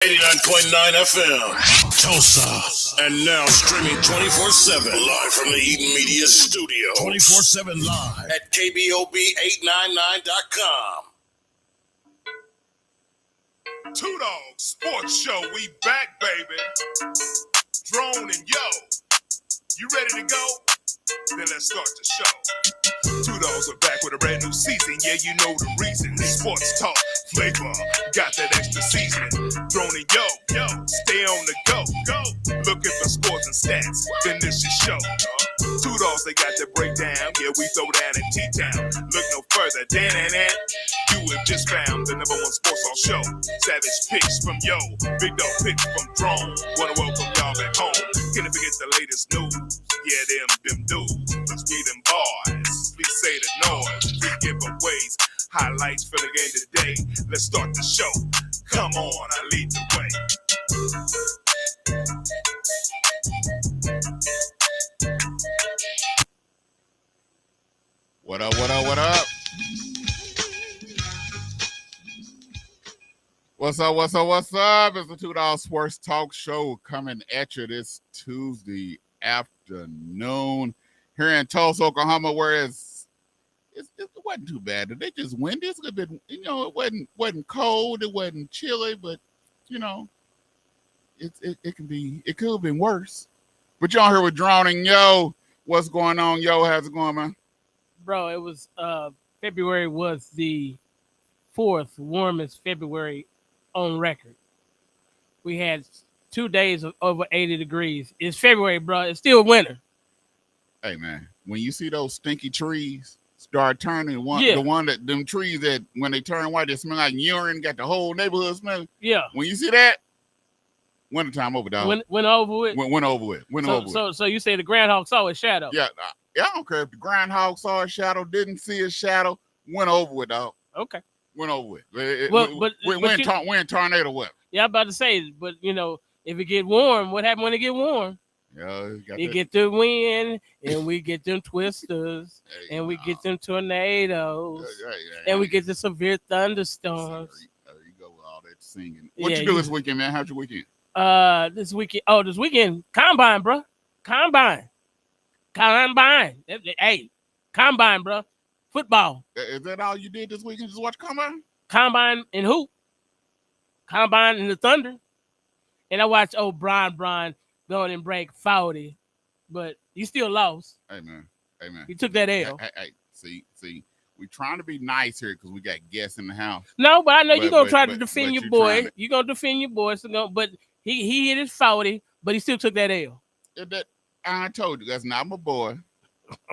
89.9 FM, Tulsa. And now streaming 24/7 live from the Eden Media Studio. 24/7 live at KBOB899.com. Two Dawgs Sports Show. We back, baby. Drone and Yo. You ready to go? Then let's start the show. Two Dawgs are back with a brand new season. Yeah, you know the reason. Sports talk, flavor, got that extra seasoning. Drone and Yo, stay on the go. Looking for scores and stats, then this is show. Two Dawgs, they got the breakdown. Yeah, we throw down in T-Town. Look no further, Dan. You have just found the #1 sports talk show. Savage picks from Yo, big dog picks from Drone. Wanna welcome y'all back home. Can't forget the latest news. Yeah, them dudes. Let's read them boys. Please say the noise. Free giveaways, highlights for the game today. Let's start the show. Come on, I lead the way. What up? What's up? It's the Two Dawgs Sports Talk Show coming at you this Tuesday afternoon here in Tulsa, Oklahoma, where it wasn't too bad. They just windy. It's a bit, it wasn't cold, it wasn't chilly, but it could have been worse. But y'all here with Drowning Yo. What's going on, Yo? How's it going, man? Bro, it was February was the 4th warmest February on record. We had 2 days of over 80 degrees. It's February, bro. It's still winter. Hey, man, when you see those stinky trees start turning, them trees that when they turn white, they smell like urine, got the whole neighborhood smelling. Yeah. When you see that, wintertime over, dog. Went over with? Went over with. So you say the groundhog saw a shadow? Yeah, I don't care if the groundhog saw a shadow, didn't see a shadow, went over with, dog. Okay. Went over with. We're in tornado weather. Yeah, I'm about to say, but if it get warm, what happens when it get warm? Yeah, you get the wind, and we get them twisters, and we get them tornadoes, and we get the severe thunderstorms. There you go with all that singing. What you do this weekend, man? How's your weekend? This weekend, combine, bro. Combine. Hey, combine, bro. Football. Is that all you did this weekend? Just watch combine? Combine and hoop. Combine and the Thunder. And I watched Brian going and break 40, but you still lost. Hey, man. You took that L. Hey, see. We trying to be nice here because we got guests in the house. No, but I know you're going to try to defend your boy. You're going to defend your boy. But he hit his 40, but he still took that L. I told you, that's not my boy.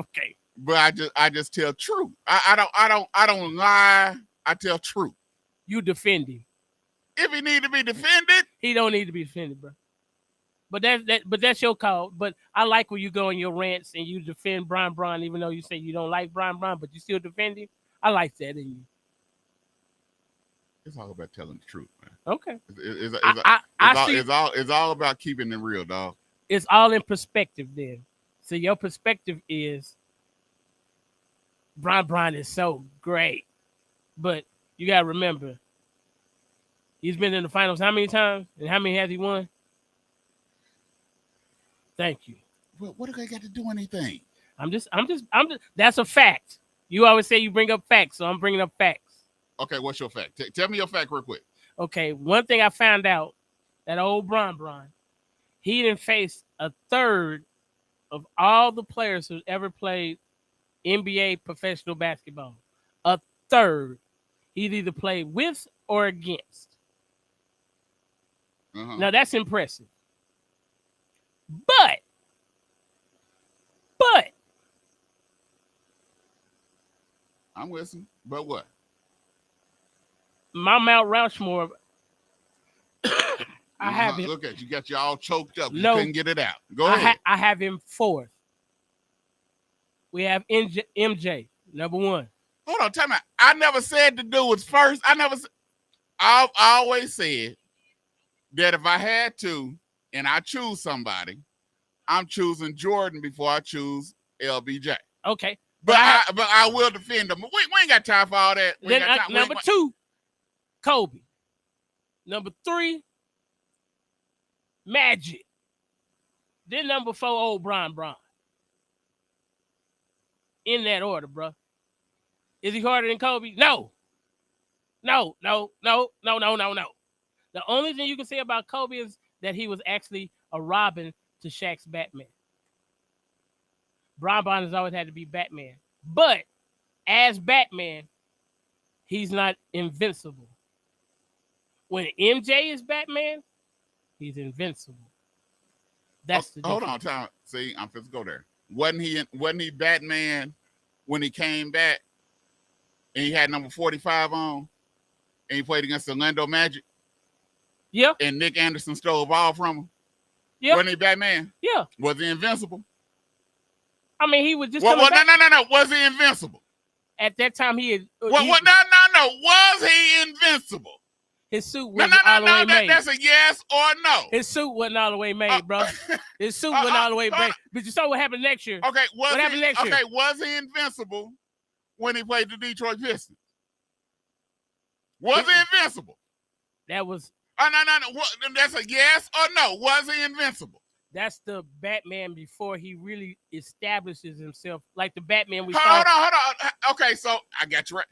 Okay. But I just tell truth. I don't lie. I tell truth. You defend him. If he need to be defended, he don't need to be defended, bro. But that's your call. But I like when you go on your rants and you defend Brian, even though you say you don't like Brian, but you still defend him. I like that in you. It's all about telling the truth, man. Okay. It's all about keeping it real, dog. It's all in perspective then. So your perspective is Brian is so great. But you got to remember, he's been in the finals how many times? And how many has he won? Thank you. What do they got to do anything? I'm just. That's a fact. You always say you bring up facts, so I'm bringing up facts. Okay, what's your fact? Tell me your fact real quick. Okay, one thing I found out, that old Brian, he didn't face a third of all the players who ever played NBA professional basketball. A third. He'd either play with or against. Uh-huh. Now, that's impressive. But I'm listening. But what? My Mount Rushmore. I have him. Look at you, got you all choked up. You couldn't get it out. Go ahead. I have him 4th. We have MJ, number 1. Hold on, tell me. I never said the dude was first. I always said that if I had to and I choose somebody, I'm choosing Jordan before I choose LBJ. Okay. But I will defend him. We ain't got time for all that. Number 2, Kobe. Number 3, Magic. Then number 4, old Bron. In that order, bro. Is he harder than Kobe? No. No. The only thing you can say about Kobe is that he was actually a Robin to Shaq's Batman. Bron has always had to be Batman. But as Batman, he's not invincible. When MJ is Batman, he's invincible. That's the hold difference. on, time. See, I'm supposed to go there. Wasn't he Batman when he came back and he had number 45 on and he played against Orlando Magic? Yeah. And Nick Anderson stole a ball from him? Yeah. Wasn't he Batman? Yeah. Was he invincible? I mean, he was just No. Was he invincible? At that time, he had... No. Was he invincible? His suit wasn't all the way made. That's a yes or no. His suit wasn't all the way made, bro. His suit wasn't all the way made. But you saw what happened next year. Okay, what happened next year? Okay, was he invincible when he played the Detroit Pistons? Was he invincible? That was... No. That's a yes or no. Was he invincible? That's the Batman before he really establishes himself, like the Batman we Hold saw. on. Okay, so I got you right.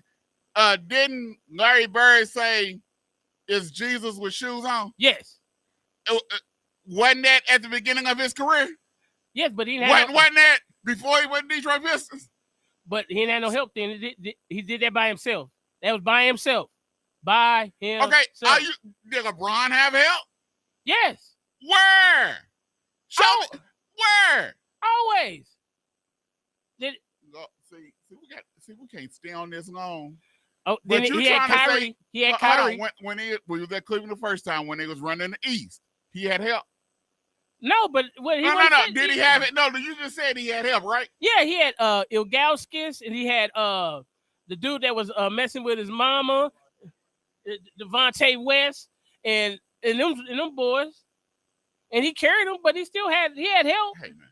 Didn't Larry Bird say, "Is Jesus with shoes on"? Yes. Wasn't that at the beginning of his career? Yes, but he wasn't that before he went to Detroit Pistons? But he didn't have no help then. He did that by himself. That was by himself. By himself. Okay, did LeBron have help? Yes. Where? Show me. Where? Always. We can't stay on this long. Oh, then he had Kyrie. He had Kyrie. When he was at Cleveland the first time, when they was running the East, he had help. No, but what he no. Did he have it? No, you just said he had help, right? Yeah, he had Ilgauskas, and he had the dude that was messing with his mama, Devontae West, and them boys. And he carried them, but he had help. Hey man,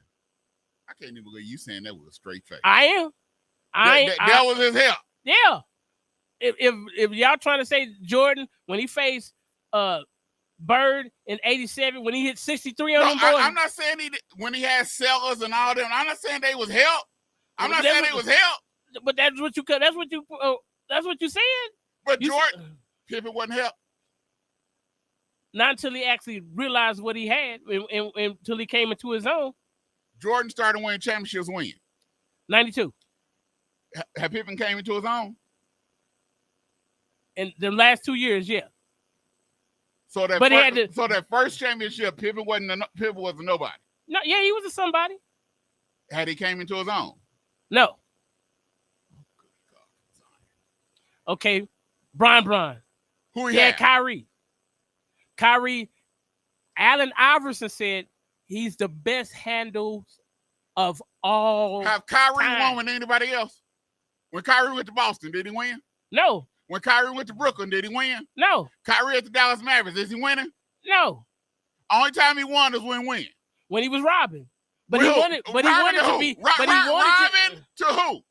I can't even believe you saying that with a straight face. I am. That was his help. Yeah. If y'all trying to say Jordan when he faced Bird in '87 when he hit 63 on them boys, I'm not saying when he had Sellers and all them. I'm not saying they was help. I'm not saying they was help. But that's what you said. But Jordan Pippen wasn't help. Not until he actually realized what he had, until he came into his own. Jordan started winning championships when? 92. Have Pippen came into his own? In the last 2 years, yeah. So that first championship, Pippen wasn't nobody. No, yeah, he was a somebody. Had he came into his own? No. Okay, Bron. Who he had? Kyrie. Allen Iverson said he's the best handles of all. Have Kyrie won with anybody else? When Kyrie went to Boston, did he win? No. When Kyrie went to Brooklyn, did he win? No. Kyrie at the Dallas Mavericks, is he winning? No. Only time he won is when he was robbing. But he wanted to be. Robin to who?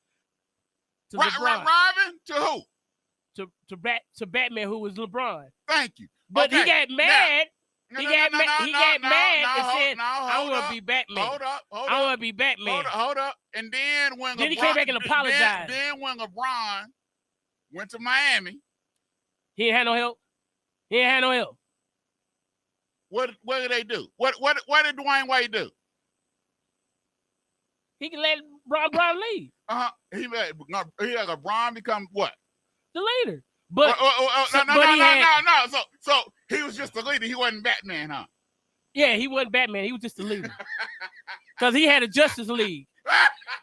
To LeBron. Robin to who? To Batman, who was LeBron. Thank you. But he got mad. He got mad and said, "I want to be Batman. I want to be Batman." Hold up. And then he came back and apologized. Then when LeBron went to Miami, he ain't had no help. What did they do? What did Dwayne Wade do? He can let Bron lead. He let LeBron become what? The leader. But no. So he was just the leader. He wasn't Batman, huh? Yeah, he wasn't Batman. He was just the leader. Because he had a Justice League.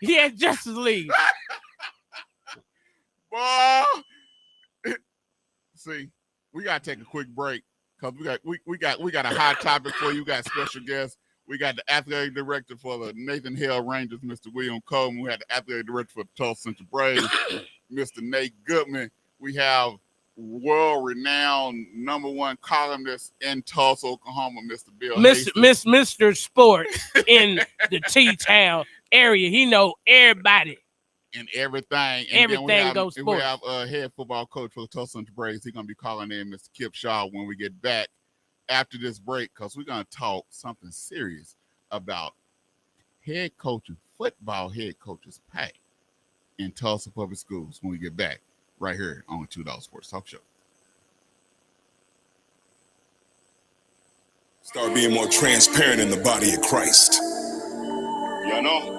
He had Justice League. Boy, see, we gotta take a quick break because we got a hot topic for you. We got special guests. We got the athletic director for the Nathan Hale Rangers, Mr. William Coleman. We had the athletic director for the Tulsa Central Braves, Mr. Nate Goodman. We have world-renowned #1 columnist in Tulsa, Oklahoma, Mr. Bill Hastings. Mr. Sports in the T-Town area. He know everybody. And everything. And everything goes sports. We have a head football coach for the Tulsa Central Braves. He's going to be calling in Mr. Kip Shaw when we get back. after this break because we're going to talk something serious about football head coaches' pay in Tulsa Public Schools when we get back right here on the $2 Sports Talk Show. Start being more transparent in the body of Christ. You know.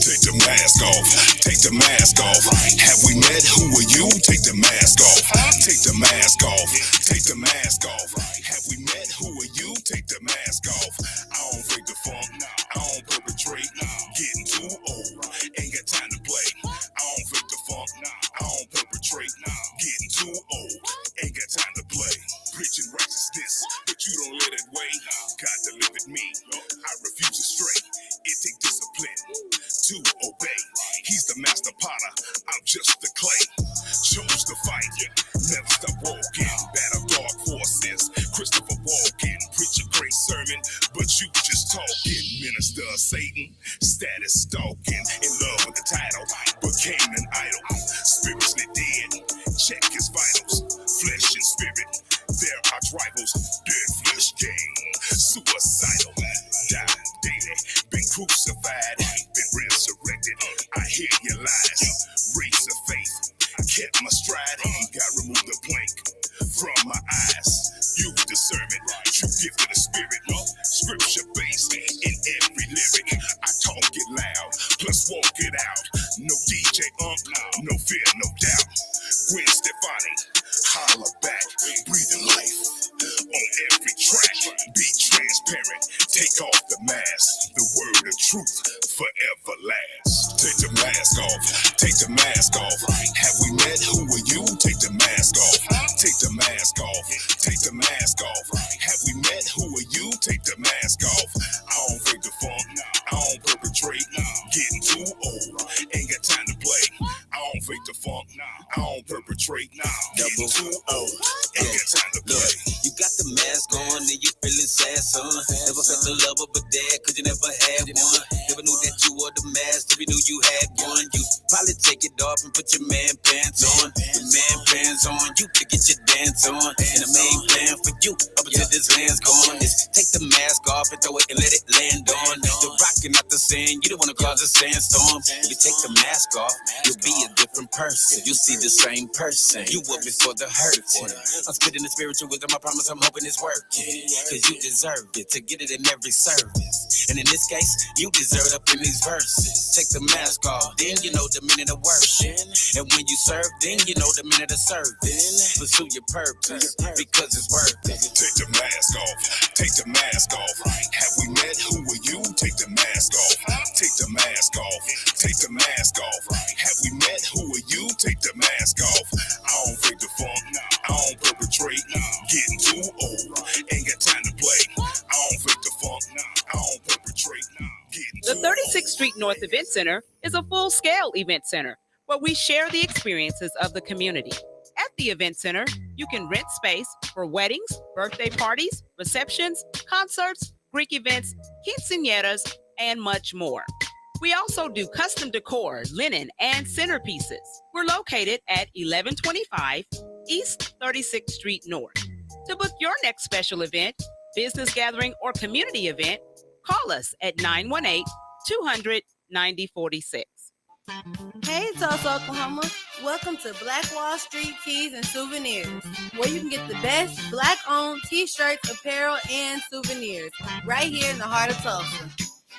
Take the mask off. Take the mask off. Have we met? Who are you? Take the mask off. Take the mask off. Take the mask off. Have we met? Who are you? Take the mask off. I don't fake the funk. I don't perpetrate. Getting too old. Ain't got time to play. I don't fake the funk. I don't perpetrate. Getting too old. Ain't got time to play. Preaching righteousness, but you don't let it weigh. God delivered me. I refuse to stray. It take discipline to obey. He's the master potter. I'm just the clay. Chose to fight. Never stop walking. Battle dark forces. Christopher Walken. Preach a great sermon, but you just talking. Minister of Satan. Status stalking. In love with the title. Became an idol. Spiritually dead. Check his vitals. Flesh and spirit. There are rivals. Dead flesh gang. Suicidal. Died daily. Been crucified. Been resurrected. I hear your lies. Raise of faith. Kept my stride. God removed the plank from my eyes. Use discernment. True gift of the spirit. Scripture based in every lyric. I talk it loud. Plus walk it out. No DJ no fear, no doubt. Gwen Stefani. Holla back. Breathing life on every track. Be transparent. Take off the mask. The word of truth forever lasts. Take the mask off. Take the mask off. Have we met? Who are you? Take the mask off. Take the mask off. Take the mask off. Have we met? Who are you? Take the mask off. I don't fake the funk. I don't perpetrate. Getting too old. Ain't got time to play. I don't fake the funk. I don't perpetrate. Getting too old. Ain't got time to play. You got the mask on and you feeling sad, son. Never felt the love of a dad, cause you never had one. Never knew that you wore the mask till you knew you had one. You probably take it off and put your man pants on. With man pants on you to get your dance on. And the main plan for you up until this land's gone is take the mask off and throw it and let it land on. You're rocking out the sand, you don't wanna cause a sandstorm. If you take the mask off, you'll be a different person. You'll see the same person you were before the hurting. I'm spitting the spiritual wisdom, I promise I'm hoping it's working. Cause you deserve it to get it in every service. And in this case, you deserve it up in these verses. Take the mask off, then you know the minute of worship. And when you serve, then you know the minute of service. Pursue your purpose, because it's worth it. Take the mask off. Take the mask off. Have we met? Who are you? Take the mask off. Take the mask off. Take the mask off. Have we met? Who are you? Take the mask off. I don't fake the funk. I don't perpetrate. Getting too old. Ain't got time to play. I don't fake the funk. I don't perpetrate. The 36th Street North Event Center is a full-scale event center where we share the experiences of the community. At the event center, you can rent space for weddings, birthday parties, receptions, concerts, Greek events, quinceañeras, and much more. We also do custom decor, linen, and centerpieces. We're located at 1125 East 36th Street North. To book your next special event, business gathering, or community event, call us at 918-200-9046. Hey, Tulsa, Oklahoma. Welcome to Black Wall Street Tees and Souvenirs, where you can get the best Black-owned t-shirts, apparel, and souvenirs right here in the heart of Tulsa.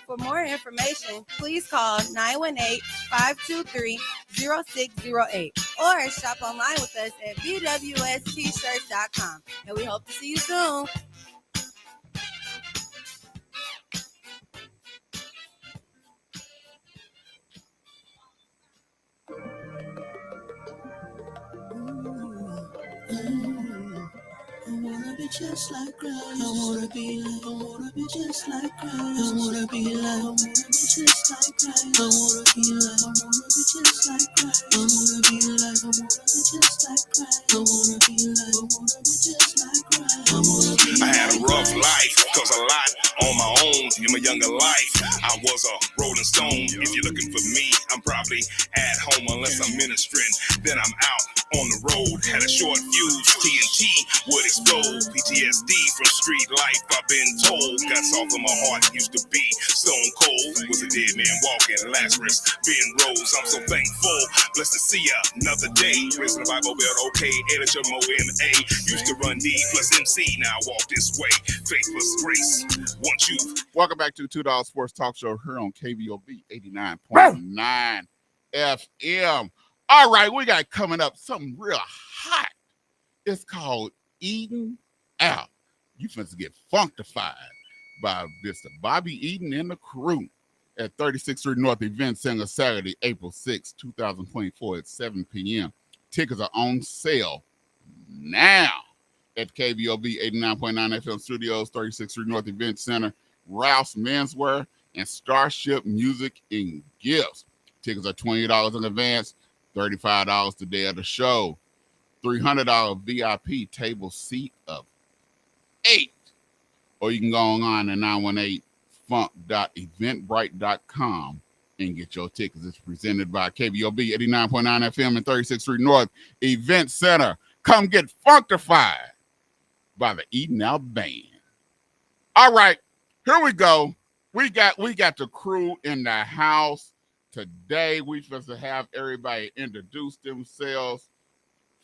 For more information, please call 918-523-0608 or shop online with us at bwstshirts.com. And we hope to see you soon. I wanna be just like Christ. I wanna be just like Christ. I wanna be just like Christ. I wanna be just like Christ. I wanna be just like Christ. I wanna be just like Christ. I had a rough life, cause a lot on my own in my younger life. I was a rolling stone. If you're looking for me, I'm probably at home unless I'm ministering. Then I'm out On the road, had a short fuse, TNT would explode. PTSD from street life, I've been told. Got soft in my heart, used to be stone cold. Was a dead man walking, Lazarus being rose. I'm so thankful, blessed to see ya another day. Raising the Bible belt, okay, NHMOMA. Used to run D plus MC, now I walk this way. Faith plus grace, want you. Welcome back to $2 Sports Talk Show here on KBOB 89.9 FM. All right, we got coming up something real hot. It's called Eating Out. You finna get functified by Mr. Bobby Eaton and the crew at 36th Street North Event Center, Saturday, April 6, 2024 at 7 p.m. Tickets are on sale now at KBOB 89.9 FM Studios, 36th Street North Event Center, Ralph's Menswear, and Starship Music and Gifts. Tickets are $20 in advance, $35 the day of the show, $300 VIP table seat of 8. Or you can go online at 918funk.eventbrite.com and get your tickets. It's presented by KBOB 89.9 FM and 36th Street North Event Center. Come get functified by the Eating Out Band. All right, here we go. We got the crew in the house. Today, we're supposed to have everybody introduce themselves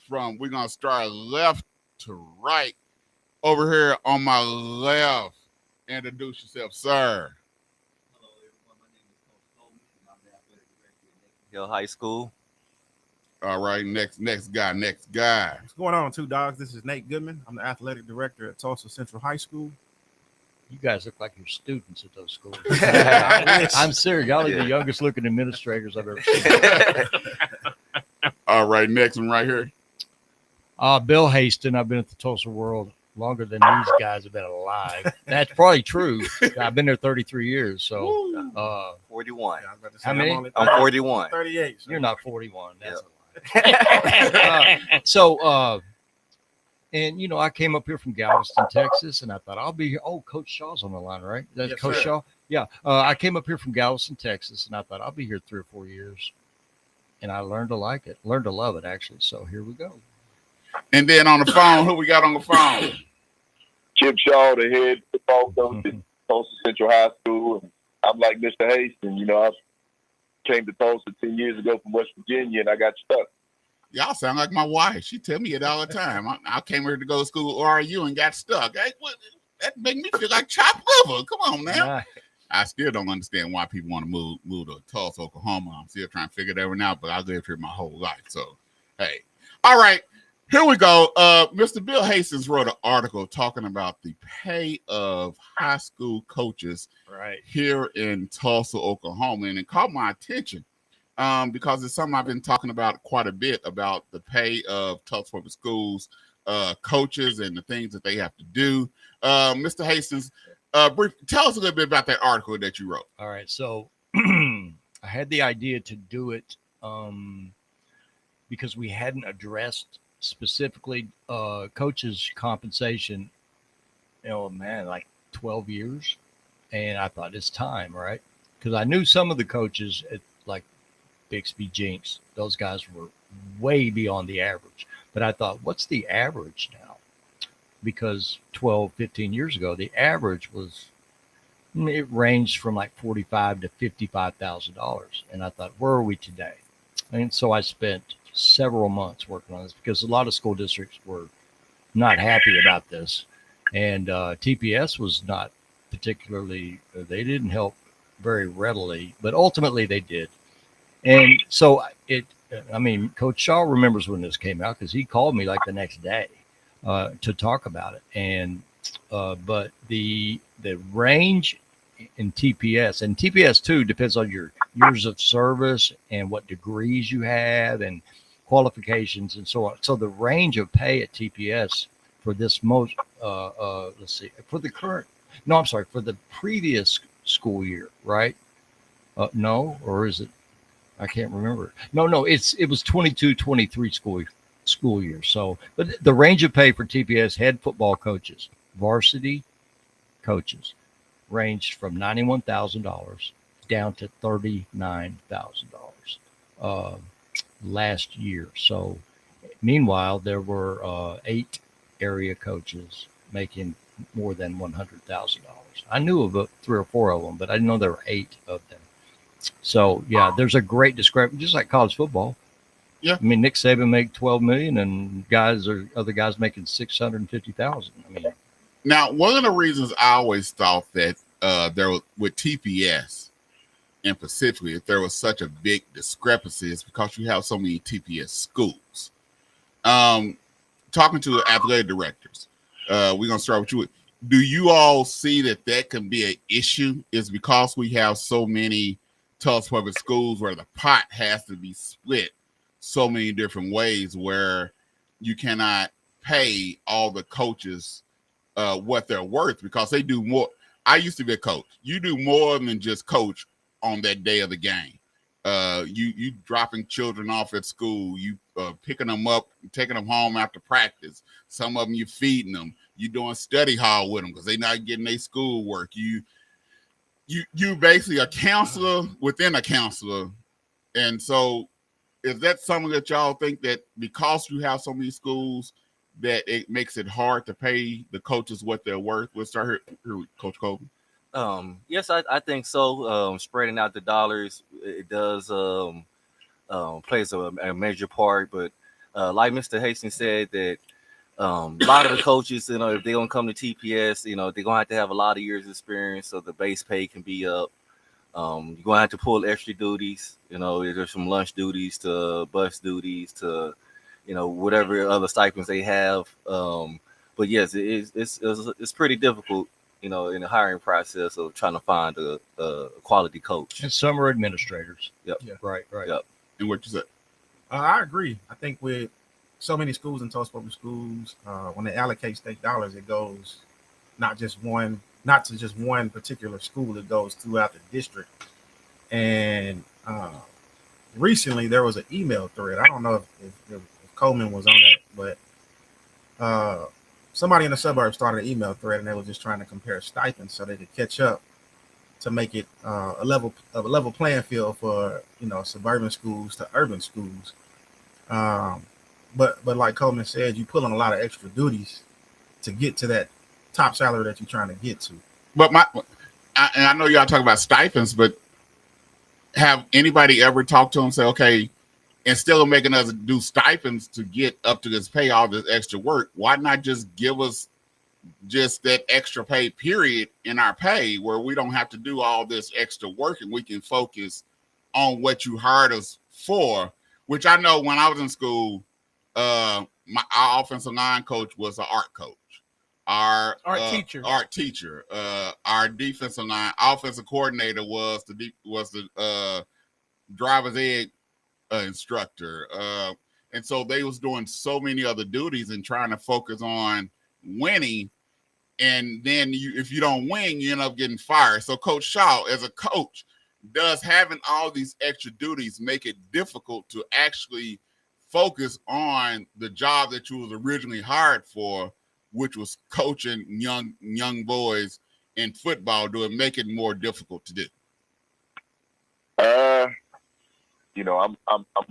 we're going to start left to right. Over here on my left, introduce yourself, sir. Hello, everyone. My name is Coach Coleman. I'm the athletic director at Hill High School. All right, next guy. What's going on, Two Dogs? This is Nate Goodman. I'm the athletic director at Tulsa Central High School. You guys look like you're students at those schools. I'm serious. Y'all are the youngest looking administrators I've ever seen. All right, next one right here. Bill Haston. I've been at the Tulsa World longer than these guys have been alive. That's probably true. I've been there 33 years. So 41. Yeah, I was about to say, How many? I'm 41. 38. You're not 41. That's a lie. And, I came up here from Galveston, Texas, and I thought I'll be here. Oh, Coach Shaw's on the line, right? That's Yes, Coach sir. Shaw? Yeah. I came up here from Galveston, Texas, and I thought I'll be here 3 or 4 years. And I learned to like it, learned to love it, actually. So here we go. And then on the phone, who we got on the phone? Chip Shaw, the head football coach at Tulsa Central High School. And I'm like Mr. Haston. I came to Tulsa 10 years ago from West Virginia, and I got stuck. Y'all sound like my wife. She tell me it all the time. I came here to go to school RU and got stuck. That made me feel like chopped liver. Come on now. Right. I still don't understand why people want to move to Tulsa, Oklahoma. I'm still trying to figure that one out, but I lived here my whole life. So, hey. All right. Here we go. Mr. Bill Hastings wrote an article talking about the pay of high school coaches here in Tulsa, Oklahoma, and it caught my attention because it's something I've been talking about quite a bit about the pay of Tulsa Public Schools coaches and the things that they have to do. Mr. Hastings, tell us a little bit about that article that you wrote. All right. So I had the idea to do it because we hadn't addressed specifically coaches' compensation, like 12 years. And I thought it's time, right? Because I knew some of the coaches at like Bixby, Jinx, those guys were way beyond the average. But I thought, what's the average now? Because 12, 15 years ago, the average it ranged from like $45,000 to $55,000. And I thought, where are we today? And so I spent several months working on this because a lot of school districts were not happy about this. And TPS was not particularly, they didn't help very readily, but ultimately they did. And so Coach Shaw remembers when this came out because he called me like the next day to talk about it. And but the range in TPS, and TPS too depends on your years of service and what degrees you have and qualifications and so on. So the range of pay at TPS for this for the previous school year, right? No, or is it? I can't remember. No, it was 22-23 school year. So, but the range of pay for TPS head football coaches, varsity coaches, ranged from $91,000 down to $39,000 last year. So, Meanwhile, there were 8 area coaches making more than $100,000. I knew of 3 or 4 of them, but I didn't know there were 8 of them. So yeah, there's a great discrepancy, just like college football. Yeah. I mean, Nick Saban make 12 million, and other guys making 650,000. I mean, now one of the reasons I always thought that there was, with TPS and specifically, if there was such a big discrepancy, is because you have so many TPS schools. Talking to athletic directors, we're gonna start with you. Do you all see that can be an issue? Is because we have so many Tulsa public schools where the pot has to be split so many different ways, where you cannot pay all the coaches what they're worth because they do more. I used to be a coach. You do more than just coach on that day of the game. You dropping children off at school, you picking them up, taking them home after practice. Some of them you feeding them. You doing study hall with them because they're not getting their school work. You basically a counselor within a counselor. And so is that something that y'all think that because you have so many schools that it makes it hard to pay the coaches what they're worth? We'll start here with Coach Colby. Yes, I think so. Spreading out the dollars, it does plays a major part. But like Mr. Hastings said, that a lot of the coaches, if they're gonna come to TPS, they're gonna have to have a lot of years of experience, so the base pay can be up. You're gonna have to pull extra duties. There's from lunch duties to bus duties to, whatever other stipends they have. But yes, it's pretty difficult. In the hiring process of trying to find a quality coach. And some are administrators. Yep. Yeah. Right. Yep. And what you said? I agree. I think with so many schools and Tulsa public schools, when they allocate state dollars, it goes not to just one particular school. It goes throughout the district. And recently there was an email thread. I don't know if Coleman was on that, but somebody in the suburbs started an email thread, and they were just trying to compare stipends so they could catch up to make it a level playing field for suburban schools to urban schools. But like Coleman said, you put on a lot of extra duties to get to that top salary that you're trying to get to. But I know y'all talk about stipends, but have anybody ever talked to them and say, okay, instead of making us do stipends to get up to this pay, all this extra work, why not just give us just that extra pay period in our pay where we don't have to do all this extra work and we can focus on what you hired us for? Which I know when I was in school, our offensive line coach was an art coach. Our art teacher. Our defensive line offensive coordinator was the driver's ed instructor, and so they was doing so many other duties and trying to focus on winning. And then if you don't win, you end up getting fired. So Coach Shaw, as a coach, does having all these extra duties make it difficult to actually focus on the job that you was originally hired for, which was coaching young boys in football? Do it make it more difficult to do? I'm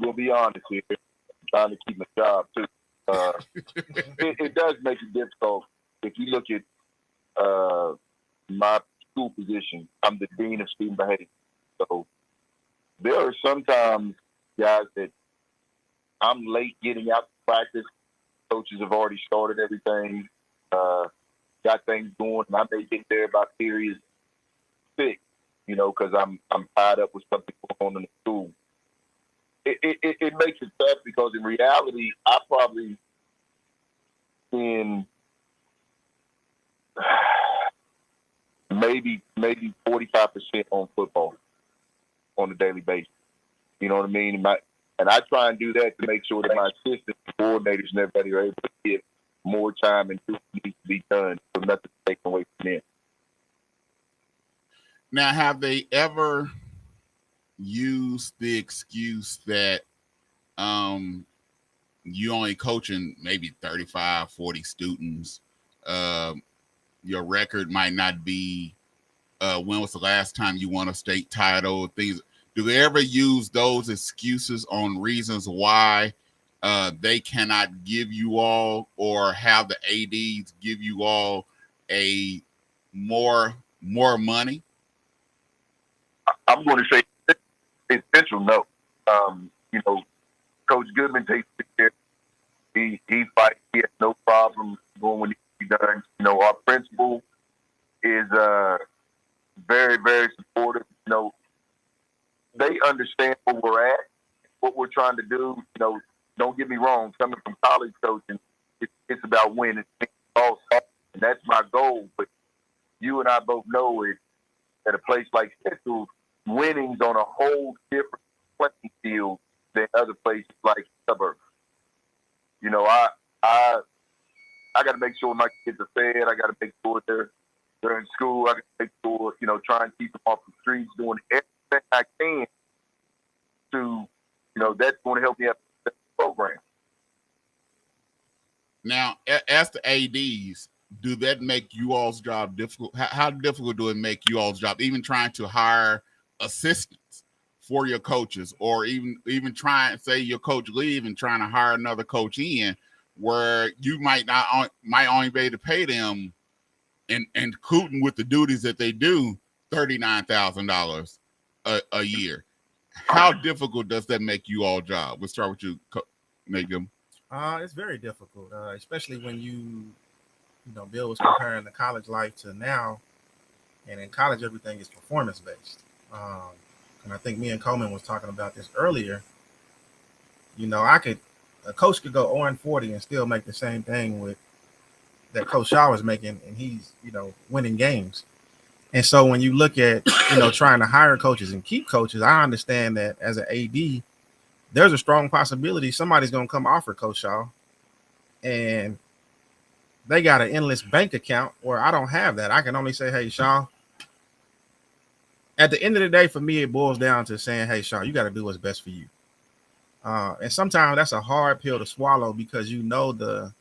gonna be honest here. I'm trying to keep my job too. It does make it difficult. If you look at my school position, I'm the dean of student behavior. So there are sometimes guys that I'm late getting out to practice. Coaches have already started everything, got things going, and I may get there by period 6, because I'm tied up with something going on in the school. It makes it tough because in reality, I probably spend maybe 45% on football on a daily basis. You know what I mean? And I try and do that to make sure that my assistants, coordinators, and everybody are able to get more time and do what needs to be done, so nothing taken away from them. Now, have they ever used the excuse that you only coaching maybe 35, 40 students? Your record might not be when was the last time you won a state title, things. Do they ever use those excuses on reasons why they cannot give you all or have the ADs give you all a more money? I'm going to say it's Central. No, you know, Coach Goodman takes care. He fights. He has no problem going when he done. You know, our principal is very, very supportive. You know, they understand where we're at, what we're trying to do. You know, don't get me wrong. Coming from college coaching, it's about winning. And that's my goal. But you and I both know it. At a place like Central, winning's on a whole different playing field than other places like suburbs. You know, I got to make sure my kids are fed. I got to make sure they're in school. I got to make sure, you know, try and keep them off the streets, doing everything I can to, you know, that's going to help me out the program. Now, as the ADs, do that make you all's job difficult? How difficult do it make you all's job, even trying to hire assistants for your coaches, or even trying, say your coach leave and trying to hire another coach in, where you might only be able to pay them and cooting with the duties that they do $39,000 a year? How difficult does that make you all job? We'll start with you, Nagum. It's very difficult, especially when you know, Bill was comparing the college life to now, and in college everything is performance based. And I think me and Coleman was talking about this earlier. You know, a coach could go 0-40 and still make the same thing with that Coach Shaw was making, and he's, you know, winning games. And so when you look at, you know, trying to hire coaches and keep coaches, I understand that as an AD, there's a strong possibility somebody's going to come offer Coach Shaw, and they got an endless bank account where I don't have that. I can only say, hey, Shaw. At the end of the day, for me, it boils down to saying, hey, Shaw, you got to do what's best for you. And sometimes that's a hard pill to swallow because you know the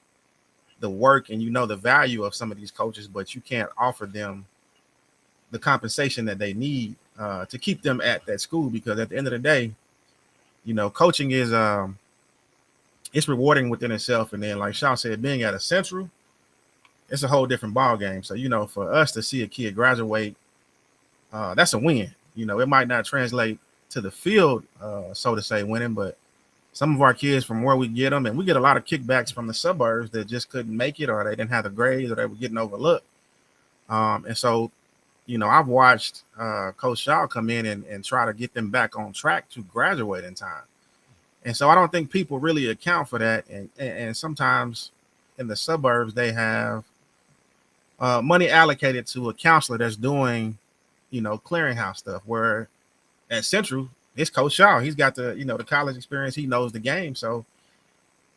work and you know the value of some of these coaches, but you can't offer them the compensation that they need to keep them at that school, because at the end of the day, you know, coaching is it's rewarding within itself. And then, like Shaw said, being at a Central, it's a whole different ball game. So, you know, for us to see a kid graduate, that's a win. You know, it might not translate to the field, so to say, winning, but some of our kids from where we get them, and we get a lot of kickbacks from the suburbs that just couldn't make it, or they didn't have the grades, or they were getting overlooked. And so, you know, I've watched Coach Shaw come in and try to get them back on track to graduate in time. And so I don't think people really account for that. And sometimes in the suburbs, they have money allocated to a counselor that's doing, you know, clearinghouse stuff, where at Central, it's Coach Shaw. He's got the, you know, the college experience. He knows the game. So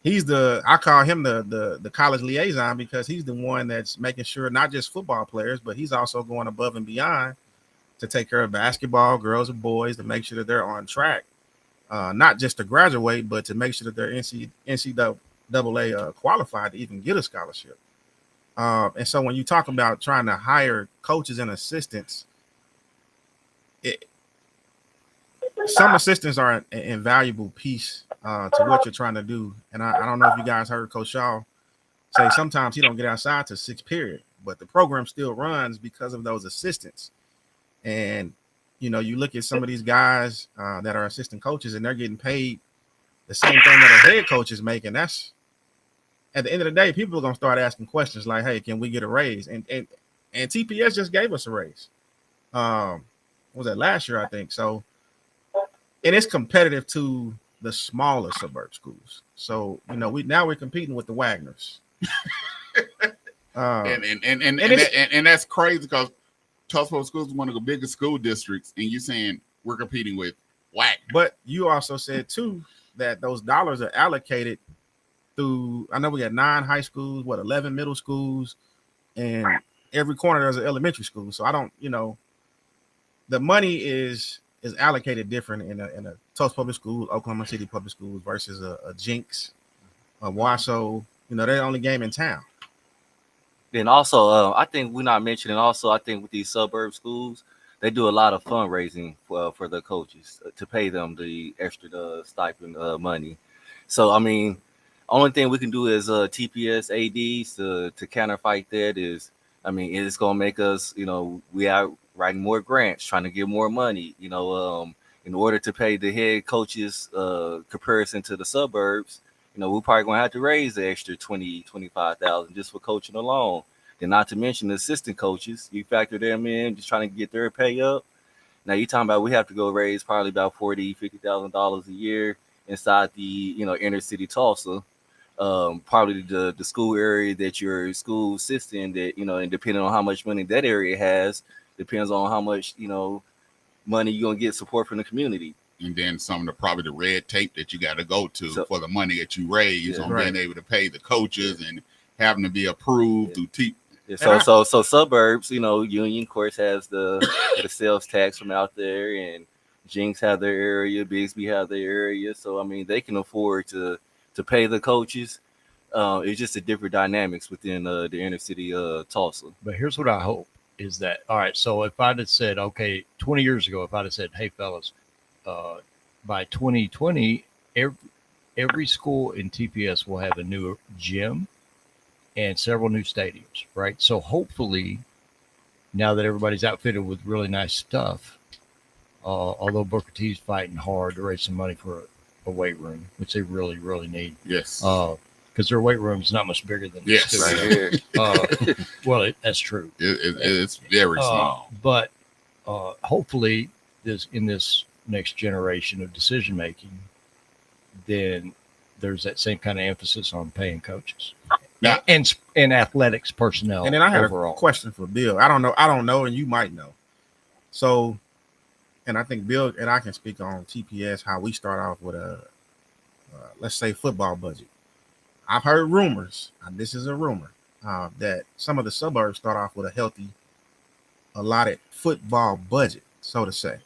he's I call him the college liaison, because he's the one that's making sure not just football players, but he's also going above and beyond to take care of basketball, girls and boys, to make sure that they're on track, not just to graduate, but to make sure that they're NCAA qualified to even get a scholarship. And so when you talk about trying to hire coaches and assistants, some assistants are an invaluable piece to what you're trying to do. And I don't know if you guys heard Coach Shaw say sometimes he don't get outside to 6th period, but the program still runs because of those assistants. And, you know, you look at some of these guys that are assistant coaches, and they're getting paid the same thing that a head coach is making. That's, at the end of the day, people are going to start asking questions like, hey, can we get a raise? And TPS just gave us a raise. What was that, last year, I think? So, and it's competitive to the smaller suburb schools. So, you know, we're competing with the Wagners. And that's crazy, because Tulsa Schools is one of the biggest school districts, and you're saying we're competing with Wagner. But you also said too that those dollars are allocated through, I know we got 9 high schools, 11 middle schools, and every corner there's an elementary school. So I don't, you know, the money is allocated different in a Tulsa Public School, Oklahoma City Public Schools versus a Jinx, a Wasso. You know, they're the only game in town. Then also, I think we're not mentioning, also, I think with these suburb schools, they do a lot of fundraising for the coaches to pay them the extra stipend money. So I mean, only thing we can do as TPS ADs to counterfight that is, I mean, it's gonna make us, we are writing more grants, trying to get more money, in order to pay the head coaches comparison to the suburbs. We're probably gonna have to raise the extra 25,000 just for coaching alone. And not to mention the assistant coaches, you factor them in, just trying to get their pay up. Now you're talking about we have to go raise probably about $50,000 a year inside the inner city Tulsa. Probably the school area that your school sits in, that and depending on how much money that area has, depends on how much money you're gonna get support from the community. And then some of the red tape that you got to go to for the money that you raise on being able to pay the coaches and having to be approved through So suburbs, Union, of course, has the sales tax from out there, and Jinx have their area, Bixby have their area. So I mean, they can afford to pay the coaches. It's just a different dynamics within the inner city Tulsa. But here's what I hope is that, all right, so if I'd have said, okay, 20 years ago, if I'd have said, hey, fellas, by 2020, every school in TPS will have a new gym and several new stadiums, right? So hopefully, now that everybody's outfitted with really nice stuff, although Booker T's fighting hard to raise some money for a weight room, which they really, really need. Yes. Because their weight room is not much bigger than this. Right here. Well, that's true. It's very small. But hopefully, in this next generation of decision making, then there's that same kind of emphasis on paying coaches and athletics personnel. And then I had overall. a question for Bill. I don't know, and you might know. So, and I think Bill and I can speak on TPS how we start off with a let's say football budget. I've heard rumors, and this is a rumor, that some of the suburbs start off with a healthy, allotted football budget, so to say.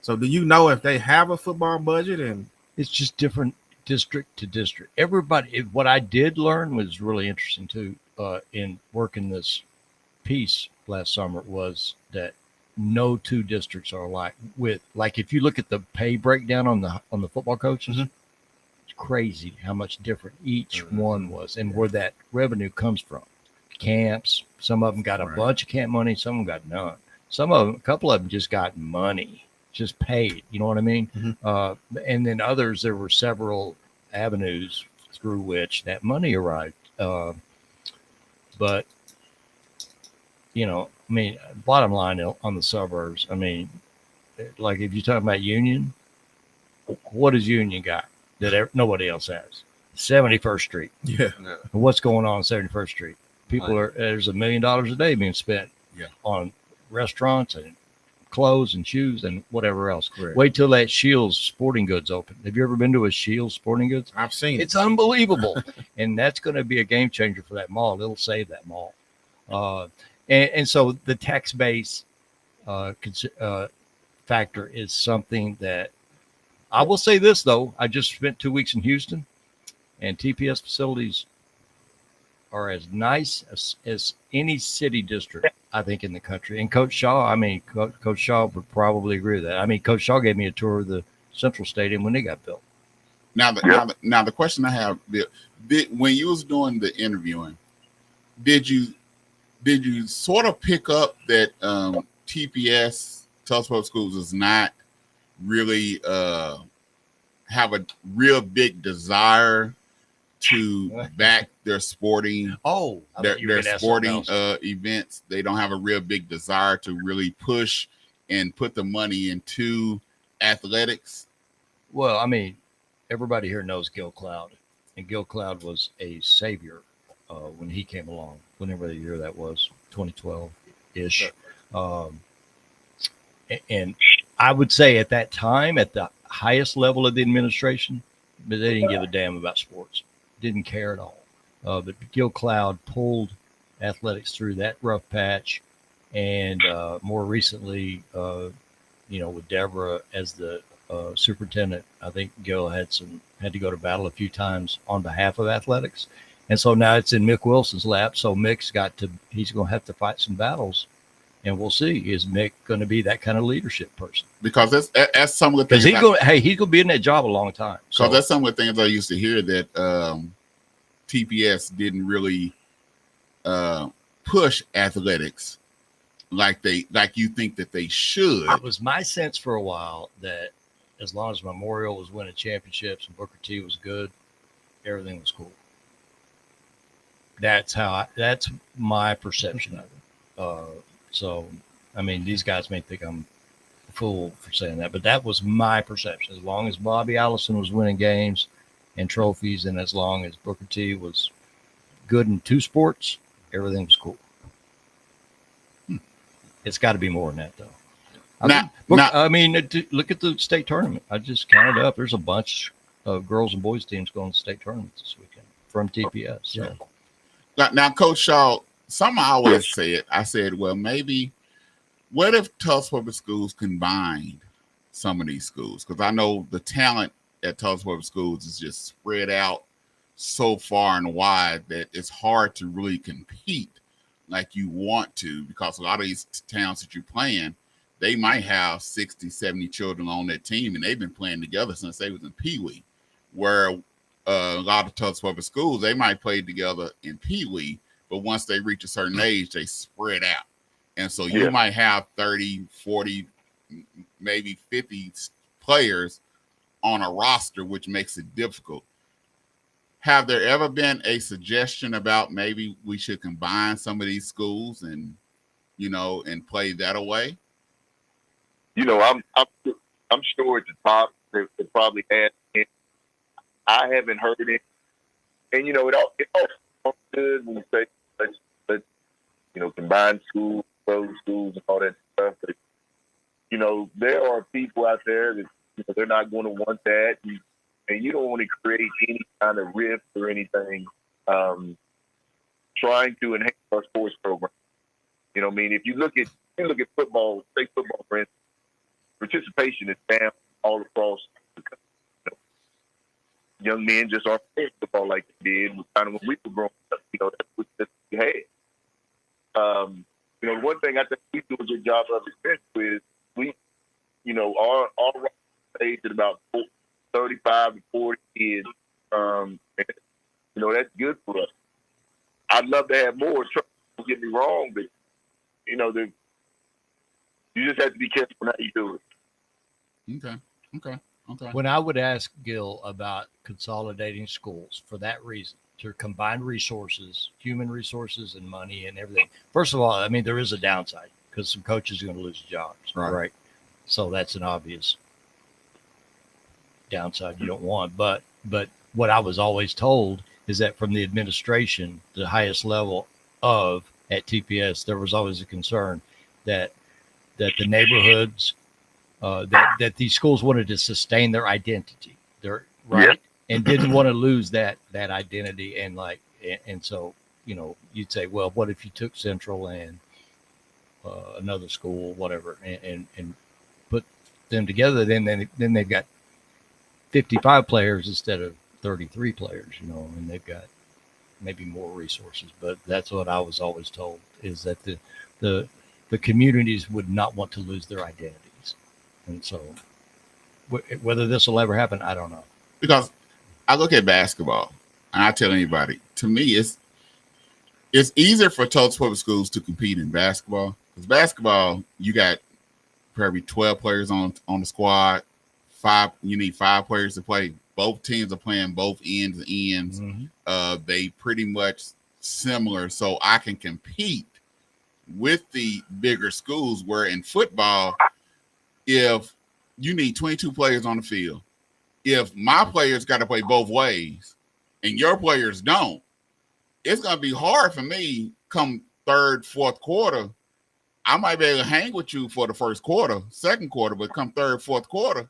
So do you know if they have a football budget? And it's just different district to district. What I did learn was really interesting too, in working this piece last summer, was that no two districts are alike. Like if you look at the pay breakdown on the football coaches, it's crazy how much different each one was and where that revenue comes from. Camps, some of them got a bunch of camp money, some of them got none. A couple of them just got money, just paid. You know what I mean? Mm-hmm. And then others, there were several avenues through which that money arrived. But I mean, bottom line on the suburbs, I mean, like if you're talking about Union, what does Union got that nobody else has? 71st Street. Yeah. What's going on 71st Street? There's $1 million a day being spent on restaurants and clothes and shoes and whatever else. Correct. Wait till that Shields Sporting Goods open. Have you ever been to a Shields Sporting Goods? I've seen it. It's unbelievable. And that's going to be a game changer for that mall. It'll save that mall. And so the tax base factor is something that I will say this, though. I just spent 2 weeks in Houston, and TPS facilities are as nice as any city district, I think, in the country. And Coach Shaw, Coach Shaw would probably agree with that. I mean, Coach Shaw gave me a tour of the Central Stadium when they got built. Now the question I have, when you was doing the interviewing, did you sort of pick up that TPS, Tulsa Public Schools, does not really have a real big desire to back their sporting events? They don't have a real big desire to really push and put the money into athletics? Well, I mean, everybody here knows Gil Cloud, and Gil Cloud was a savior when he came along, whenever the year that was, 2012-ish. And I would say at that time, at the highest level of the administration, but they didn't give a damn about sports. Didn't care at all. But Gil Cloud pulled athletics through that rough patch. And more recently, with Deborah as the superintendent, I think Gil had to go to battle a few times on behalf of athletics. And so now it's in Mick Wilson's lap. So Mick's he's going to have to fight some battles And we'll see, is Mick going to be that kind of leadership person? Because that's some of the Because things. he's going to be in that job a long time. So that's some of the things I used to hear that TPS didn't really push athletics like you think that they should. It was my sense for a while that as long as Memorial was winning championships and Booker T was good, everything was cool. That's my perception of it. So, I mean, these guys may think I'm a fool for saying that, but that was my perception. As long as Bobby Allison was winning games and trophies, and as long as Booker T was good in two sports, everything was cool. It's got to be more than that, though. I mean, look at the state tournament. I just counted up. There's a bunch of girls and boys teams going to state tournaments this weekend from TPS. So. Now, Coach Shaw, something I always said, I said, well, maybe what if Tulsa Public Schools combined some of these schools? Because I know the talent at Tulsa Public Schools is just spread out so far and wide that it's hard to really compete like you want to, because a lot of these towns that you're playing, they might have 60, 70 children on that team, and they've been playing together since they was in Pee Wee, where a lot of Tulsa Public Schools, they might play together in Pee Wee, but once they reach a certain age, they spread out. And so you might have 30, 40, maybe 50 players on a roster, which makes it difficult. Have there ever been a suggestion about maybe we should combine some of these schools and, and play that away? I'm sure at the top they probably had it. I haven't heard it. And, it all good when you say let's combine schools, close schools, and all that stuff. But, there are people out there that they're not going to want that. And you don't want to create any kind of rift or anything trying to enhance our sports program. If you look at football, state football, for instance, participation is down all across the country. Young men just aren't playing football like they did kind of when we were growing up. That's what we had. One thing I think we do a good job of is we, our age at about 35 to 40 kids. That's good for us. I'd love to have more. Don't get me wrong, but you just have to be careful how you do it. Okay. When I would ask Gil about consolidating schools for that reason, to combine resources, human resources and money and everything. First of all, I mean, there is a downside because some coaches are going to lose jobs, right? So that's an obvious downside you don't want. But what I was always told is that from the administration, the highest level at TPS, there was always a concern that the neighborhoods, that these schools wanted to sustain their identity, and didn't want to lose that identity. And so, you'd say, well, what if you took Central and another school, whatever, and put them together? Then they've got 55 players instead of 33 players, and they've got maybe more resources. But that's what I was always told, is that the communities would not want to lose their identities. And so whether this will ever happen, I don't know. Because I look at basketball and I tell anybody, to me, it's easier for Tulsa Public Schools to compete in basketball. Because basketball, you got probably 12 players on the squad. You need 5 players to play. Both teams are playing both ends. Mm-hmm. They pretty much similar, so I can compete with the bigger schools. Where in football, if you need 22 players on the field, if my players got to play both ways and your players don't, it's going to be hard for me come third, fourth quarter. I might be able to hang with you for the first quarter, second quarter, but come third, fourth quarter,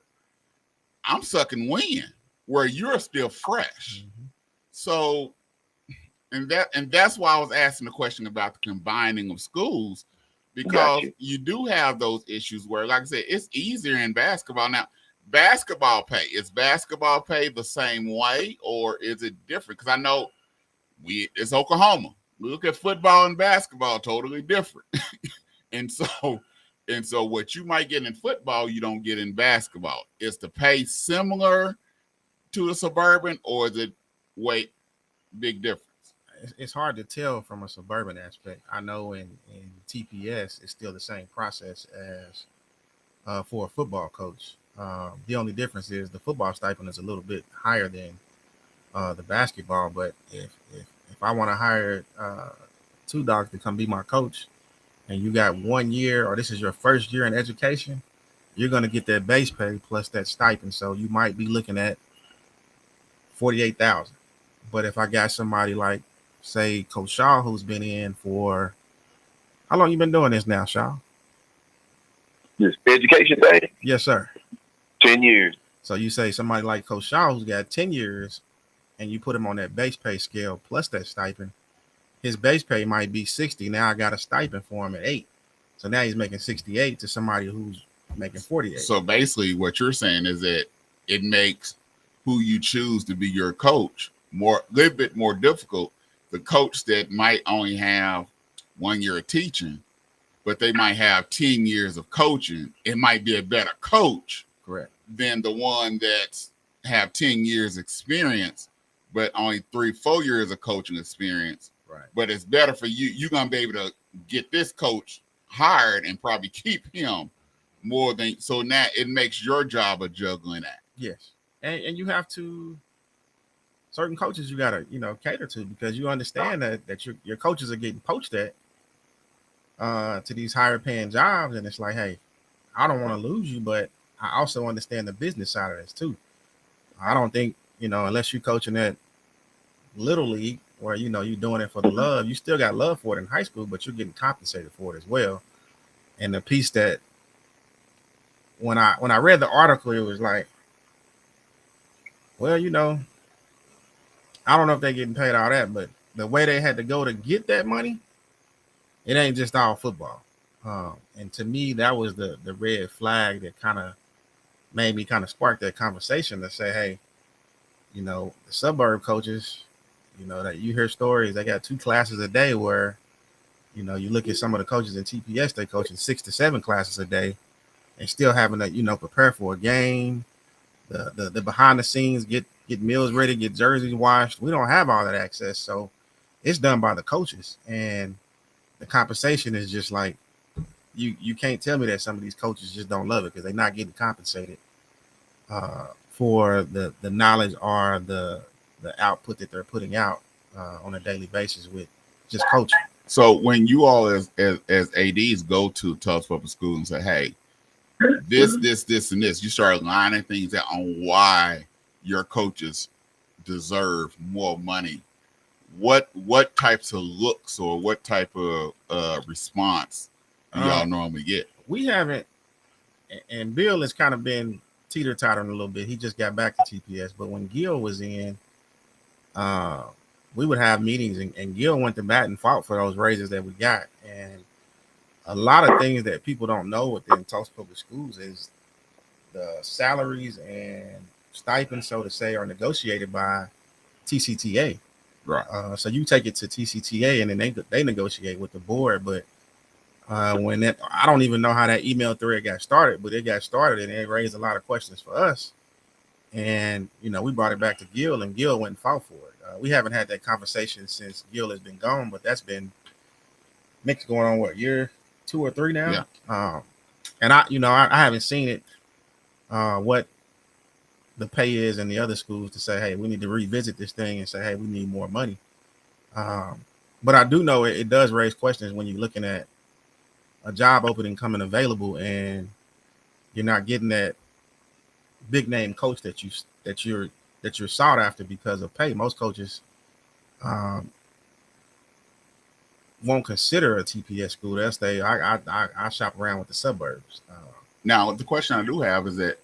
I'm sucking wind where you're still fresh. Mm-hmm. So, and that's why I was asking the question about the combining of schools, because you do have those issues where, like I said, it's easier in basketball. Now, basketball pay, is basketball pay the same way or is it different? Because I know it's Oklahoma. We look at football and basketball totally different. And so what you might get in football, you don't get in basketball. Is the pay similar to the suburban, or is it big difference? It's hard to tell from a suburban aspect. I know in TPS, it's still the same process as for a football coach. The only difference is the football stipend is a little bit higher than the basketball. But if I want to hire two dogs to come be my coach, and you got 1 year, or this is your first year in education, you're going to get that base pay plus that stipend. So you might be looking at $48,000. But if I got somebody like, say, Coach Shaw, who's been in for, how long you been doing this now, Shaw? This education thing? Yes, sir. 10 years. So you say somebody like Coach Shaw, who's got 10 years, and you put him on that base pay scale plus that stipend, his base pay might be 60. Now I got a stipend for him at 8. So now he's making 68 to somebody who's making 48. So basically what you're saying is that it makes who you choose to be your coach a little bit more difficult. The coach that might only have 1 year of teaching, but they might have 10 years of coaching, it might be a better coach, correct, than the one that's have 10 years experience, but only 3-4 years of coaching experience. Right. But it's better for you. You're going to be able to get this coach hired and probably keep him more than, so now it makes your job a juggling act. Yes. And you have to, certain coaches you got to, cater to, because you understand that your coaches are getting poached at to these higher paying jobs. And it's like, hey, I don't want to lose you, but I also understand the business side of this too. I don't think, unless you're coaching at Little League, where, you're doing it for the love, you still got love for it in high school, but you're getting compensated for it as well. And the piece that when I read the article, it was like, well, I don't know if they're getting paid all that, but the way they had to go to get that money, it ain't just all football. And to me, that was the red flag that kind of made me kind of spark that conversation to say, hey, the suburb coaches, that you hear stories, they got 2 classes a day where, you look at some of the coaches in TPS, they coaching 6 to 7 classes a day and still having to, prepare for a game, the behind the scenes, get meals ready, get jerseys washed. We don't have all that access. So it's done by the coaches, and the compensation is just like, you can't tell me that some of these coaches just don't love it because they're not getting compensated for the knowledge or the output that they're putting out on a daily basis with just coaching. So when you all as ADs go to Tulsa Public School and say, hey, this, and this, you start lining things out on why your coaches deserve more money. What types of looks or what type of response do y'all normally get? We haven't, and Bill has kind of been teeter-tottering a little bit. He just got back to TPS, but when Gil was in, we would have meetings, and Gil went to bat and fought for those raises that we got. And a lot of things that people don't know within Tulsa Public Schools is the salaries and stipends, so to say, are negotiated by TCTA. Right. So you take it to TCTA, and then they negotiate with the board. But when that, I don't even know how that email thread got started, but it got started, and it raised a lot of questions for us. And we brought it back to Gil, and Gil went and fought for it. We haven't had that conversation since Gil has been gone, but that's been mixed going on what, year 2 or 3 now. Yeah. And I haven't seen it what the pay is in the other schools to say, hey, we need to revisit this thing and say, hey, we need more money. But I do know it does raise questions when you're looking at a job opening coming available and you're not getting that big name coach that you're sought after because of pay. Most coaches won't consider a TPS school. They'll say, I shop around with the suburbs. Now, the question I do have is that,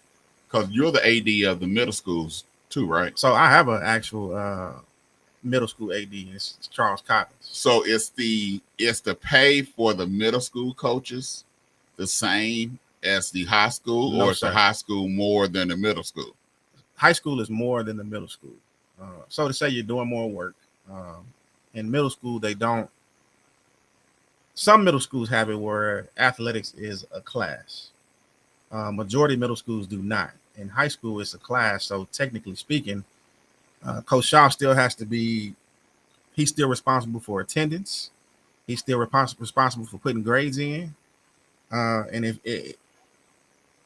because you're the AD of the middle schools too, right? So I have an actual middle school AD. It's Charles Cottons. So it's the pay for the middle school coaches the same as the high school, No, or is the sir. high school more than the middle school? High school is more than the middle school. So to say you're doing more work. In middle school, they don't some middle schools have it where athletics is a class. Majority of middle schools do not. In high school, it's a class. So technically speaking, Coach Shaw still has to be. He's still responsible for attendance. He's still responsible for putting grades in. And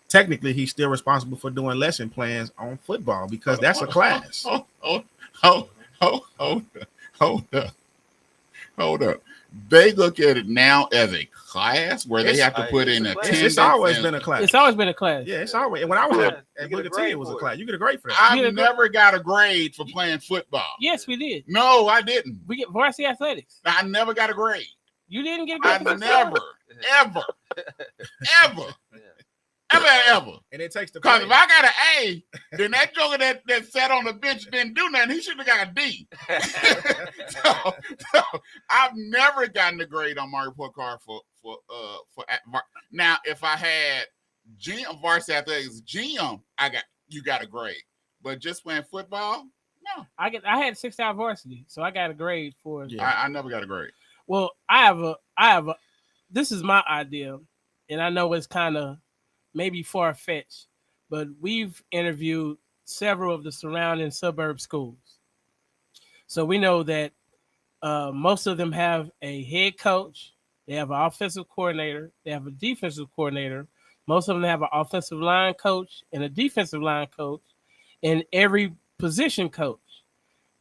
technically, he's still responsible for doing lesson plans on football because that's a class. Hold up. They look at it now as a class where they have to put in attendance. It's always been a class. It's always been a class. Yeah, it's always. And when I was at Booker T, it was a class. You get a grade for that. I've never got a grade for playing football. Yes, we did. No, I didn't. We get varsity athletics. I never got a grade. You didn't get a grade. I never, ever. And it takes the because if I got an A, then that joker that sat on the bench didn't do nothing. He should have got a D. so I've never gotten a grade on my report card for now. If I had varsity athletics GM, you got a grade. But just playing football, no. I had 6-hour varsity, so I got a grade for it. Yeah. I never got a grade. Well, I have a. This is my idea, and I know it's kind of maybe far-fetched, but we've interviewed several of the surrounding suburb schools. So we know that most of them have a head coach, they have an offensive coordinator, they have a defensive coordinator. Most of them have an offensive line coach and a defensive line coach, and every position coach.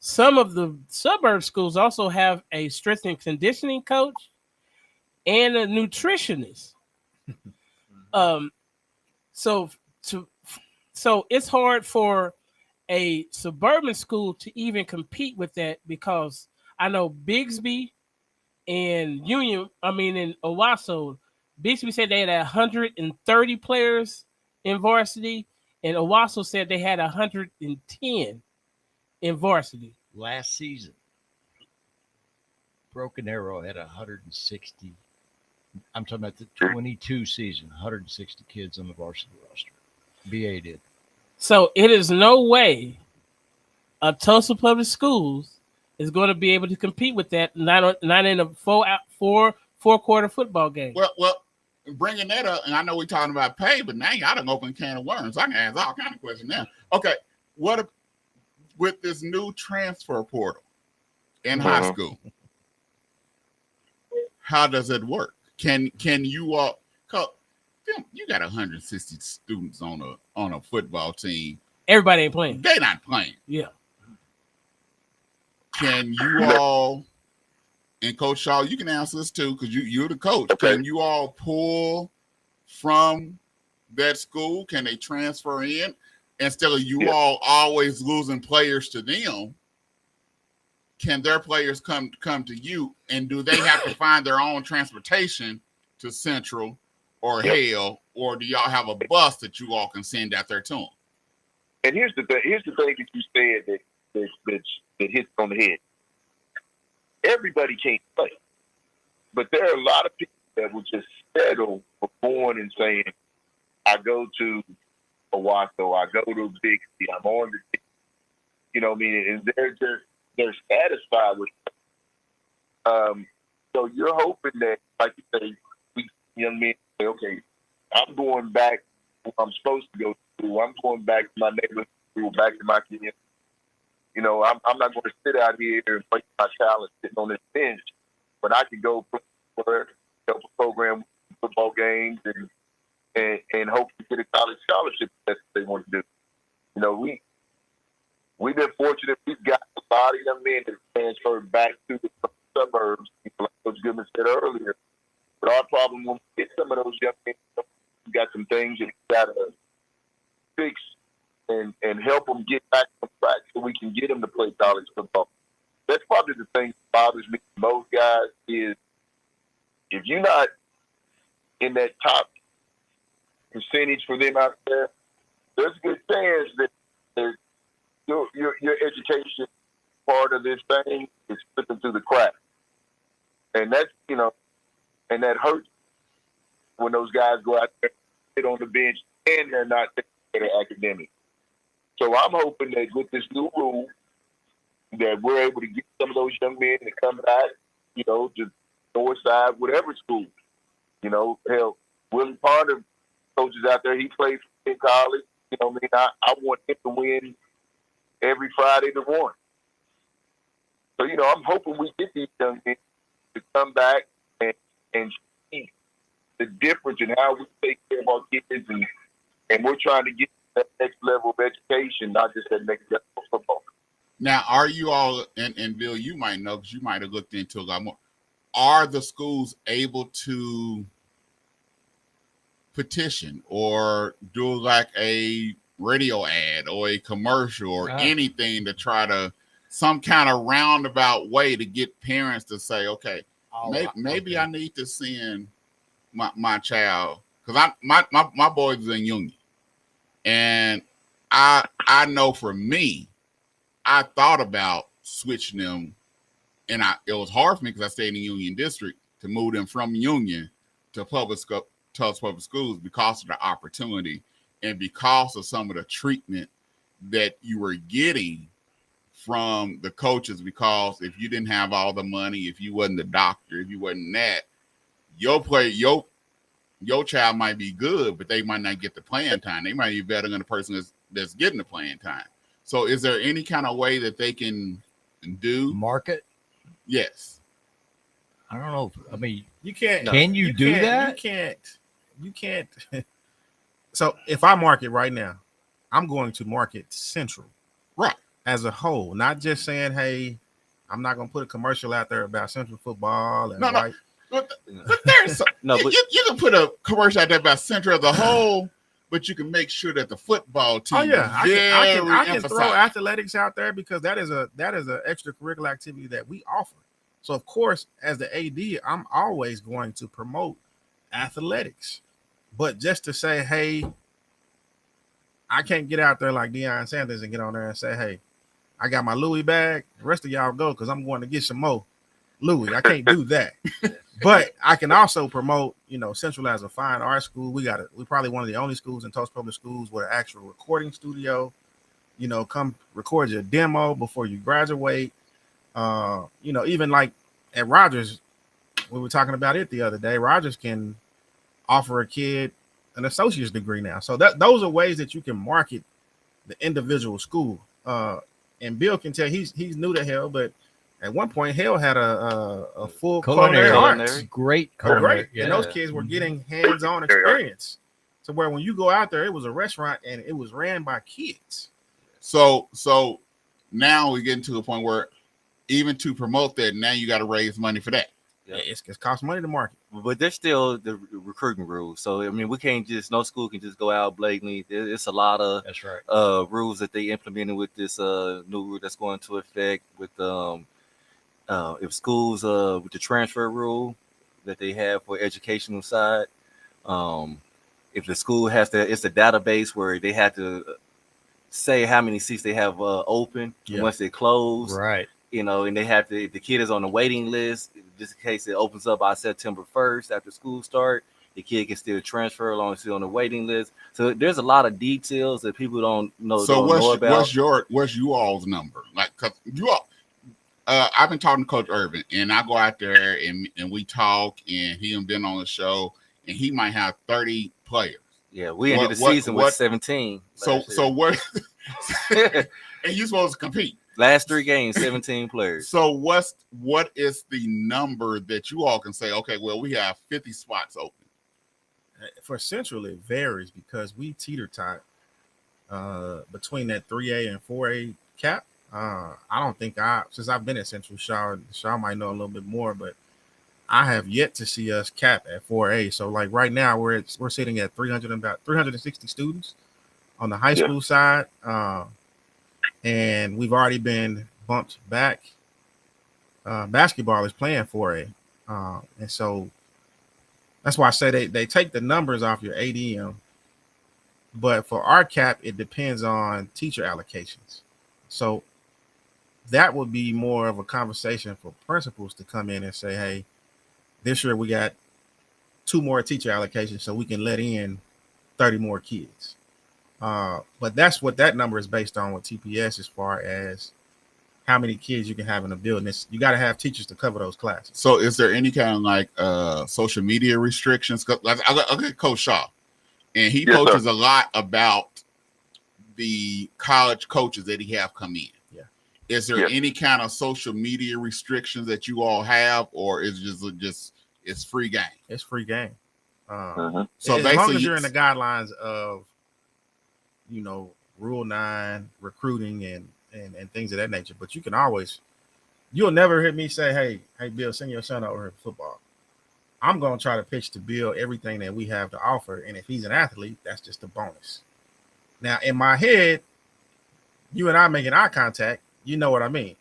Some of the suburb schools also have a strength and conditioning coach and a nutritionist. So it's hard for a suburban school to even compete with that because I know Bigsby and in Owasso, Bigsby said they had 130 players in varsity, and Owasso said they had 110 in varsity. Last season, Broken Arrow had 160. I'm talking about the 22 season, 160 kids on the varsity roster. BA did. So it is no way a Tulsa Public Schools is going to be able to compete with that. Not in a four-quarter football game. Well, bringing that up, and I know we're talking about pay, but now y'all done open a can of worms. I can ask all kind of questions now. Okay, with this new transfer portal in high school, how does it work? Can you all? You got 160 students on a football team. Everybody ain't playing. They not playing. Yeah. Can you all? And Coach Shaw, you can answer this too because you're the coach. Okay. Can you all pull from that school? Can they transfer in instead of you all always losing players to them? Can their players come to you, and do they have to find their own transportation to Central or Hale, or do y'all have a bus that you all can send out there to them? And here's the thing that you said that hits on the head. Everybody can't play, but there are a lot of people that will just settle for going and saying, "I go to Owasso, I go to Bixby, I'm on the team." You know what I mean? And they're satisfied with it. So you're hoping that, like you say, we young men say, "Okay, I'm going back where I'm supposed to go to school. I'm going back to my neighborhood school, back to my community. You know, I'm not going to sit out here and waste my talent sitting on this bench, but I can go help a program football games and hope to get a college scholarship if that's what they want to do." You know, we've been fortunate. We've got a lot of young men that transferred back to the suburbs, like Coach Goodman said earlier. But our problem when we get some of those young men, we got some things that we got to fix and help them get back on track so we can get them to play college football. That's probably the thing that bothers me most, guys, is if you're not in that top percentage for them out there, there's a good chance that your education part of this thing is slipping through the cracks. And that's, and that hurts when those guys go out there, sit on the bench, and they're not taking their academics. So I'm hoping that with this new rule, that we're able to get some of those young men to come back, to Northside, whatever school. You know, hell, Willie Ponder coaches out there. He played in college. You know what I mean? I want him to win every Friday to one. So, you know, I'm hoping we get these young men to come back and see the difference in how we take care of our kids, and we're trying to get that next level of education, not just that next level of football. Now, are you all, and Bill, you might know because you might have looked into a lot more, are the schools able to petition or do like a radio ad or a commercial or anything to try to some kind of roundabout way to get parents to say, okay, maybe I need to send my child, because my boys is in Union, and I know for me, I thought about switching them, and it was hard for me because I stayed in the Union district to move them from Union to Tulsa public schools because of the opportunity and because of some of the treatment that you were getting from the coaches. Because if you didn't have all the money, if you wasn't the doctor, if you wasn't that, your child might be good, but they might not get the playing time. They might be better than the person that's getting the playing time. So is there any kind of way that they can do market? Yes. I don't know. I mean, you can't. Can you do that? You can't. So if I market right now, I'm going to market Central, right, as a whole, not just saying, hey, I'm not going to put a commercial out there about Central football and right. But there's you can put a commercial out there about Central as a whole, but you can make sure that the football team. Oh yeah, I can throw athletics out there because that is a extracurricular activity that we offer. So of course, as the AD, I'm always going to promote athletics, but just to say, hey, I can't get out there like Deion Sanders and get on there and say, hey, I got my Louis bag. The rest of y'all go because I'm going to get some more Louis. I can't do that. But I can also promote, Central as a fine art school. We're probably one of the only schools in Tulsa Public Schools with an actual recording studio. Come record your demo before you graduate. Even like at Rogers, we were talking about it the other day. Rogers can offer a kid an associate's degree now. So those are ways that you can market the individual school. And Bill can tell he's new to Hale, but at one point Hale had a full culinary arts. Great culinary. Yeah. And those kids were getting hands-on experience. So where when you go out there, it was a restaurant and it was ran by kids. So now we're getting to the point where even to promote that, now you got to raise money for that. Yeah, it costs money to market. But there's still the recruiting rules. So, I mean, no school can just go out blatantly. It's a lot of that's right. Rules that they implemented with this new rule that's going to effect with if schools with the transfer rule that they have for educational side. If the school it's a database where they have to say how many seats they have open once they close. Right. And they have the kid is on the waiting list just in case it opens up by September 1st after school start. The kid can still transfer along still on the waiting list. So there's a lot of details that people don't know. So know about. What's you all's number? Like, cause you all, I've been talking to Coach Urban, and I go out there and we talk, and he has been on the show, and he might have 30 players. Yeah, we ended the season with 17. So what? And you supposed to compete. Last 3 games, 17 players. So what is the number that you all can say, okay, well, we have 50 spots open? For Central, it varies because we teeter-tot between that 3A and 4A cap. I don't think since I've been at Central, Shaw might know a little bit more, but I have yet to see us cap at 4A. So like right now we're sitting at about 360 students on the high school side. And we've already been bumped back. Basketball is playing 4A. And so that's why I say they take the numbers off your ADM. But for our cap, it depends on teacher allocations. So that would be more of a conversation for principals to come in and say, hey, this year we got 2 more teacher allocations so we can let in 30 more kids. But that's what that number is based on with TPS as far as how many kids you can have in a building. You got to have teachers to cover those classes. So is there any kind of like social media restrictions? Like I got Coach Shaw, and he posts a lot about the college coaches that he have come in. Yeah. Is there any kind of social media restrictions that you all have, or is it just it's free game? It's free game. So as long as you're in the guidelines of, Rule 9 recruiting and things of that nature. But you'll never hear me say, hey, Bill, send your son over here for football. I'm going to try to pitch to Bill everything that we have to offer. And if he's an athlete, that's just a bonus. Now, in my head, you and I making eye contact, you know what I mean.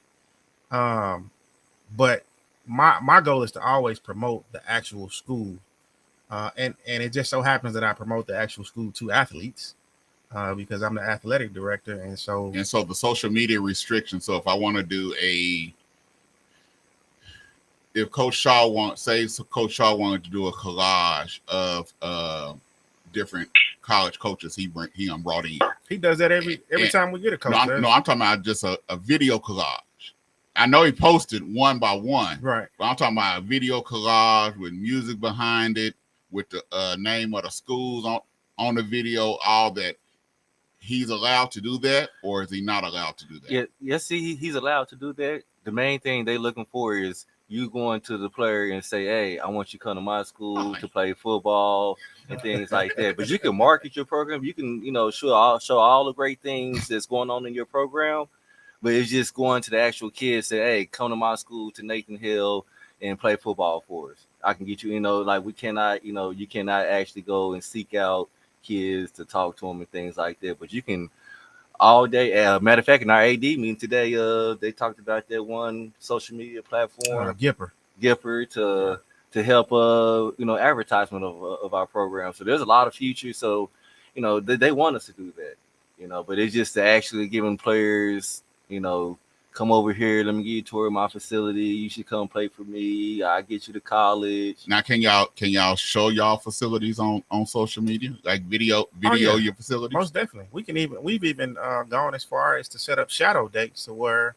But my goal is to always promote the actual school. And it just so happens that I promote the actual school to athletes because I'm the athletic director. And so the social media restrictions. So if I want to do if Coach Shaw Coach Shaw wanted to do a collage of different college coaches he brought in. He does that every time we get a coach. No, I'm talking about just a video collage. I know he posted one by one. Right. But I'm talking about a video collage with music behind it, with the name of the schools on the video, all that. He's allowed to do that, or is he not allowed to do that? Yeah, yes, he's allowed to do that. The main thing they're looking for is you going to the player and say, hey, I want you to come to my school to play football and things like that. But you can market your program. You can, show all the great things that's going on in your program. But it's just going to the actual kids, say, hey, come to my school to Nathan Hill and play football for us. I can get you, we cannot, you cannot actually go and seek out kids to talk to them and things like that. But you can all day. Matter of fact, in our AD meeting today, they talked about that one social media platform, Gipper, to help advertisement of our program. So there's a lot of future. So they want us to do that. But it's just to actually giving players, come over here. Let me give you a tour of my facility. You should come play for me. I get you to college. Now, can y'all show y'all facilities on social media, like video your facilities? Most definitely. We've even gone as far as to set up shadow dates to where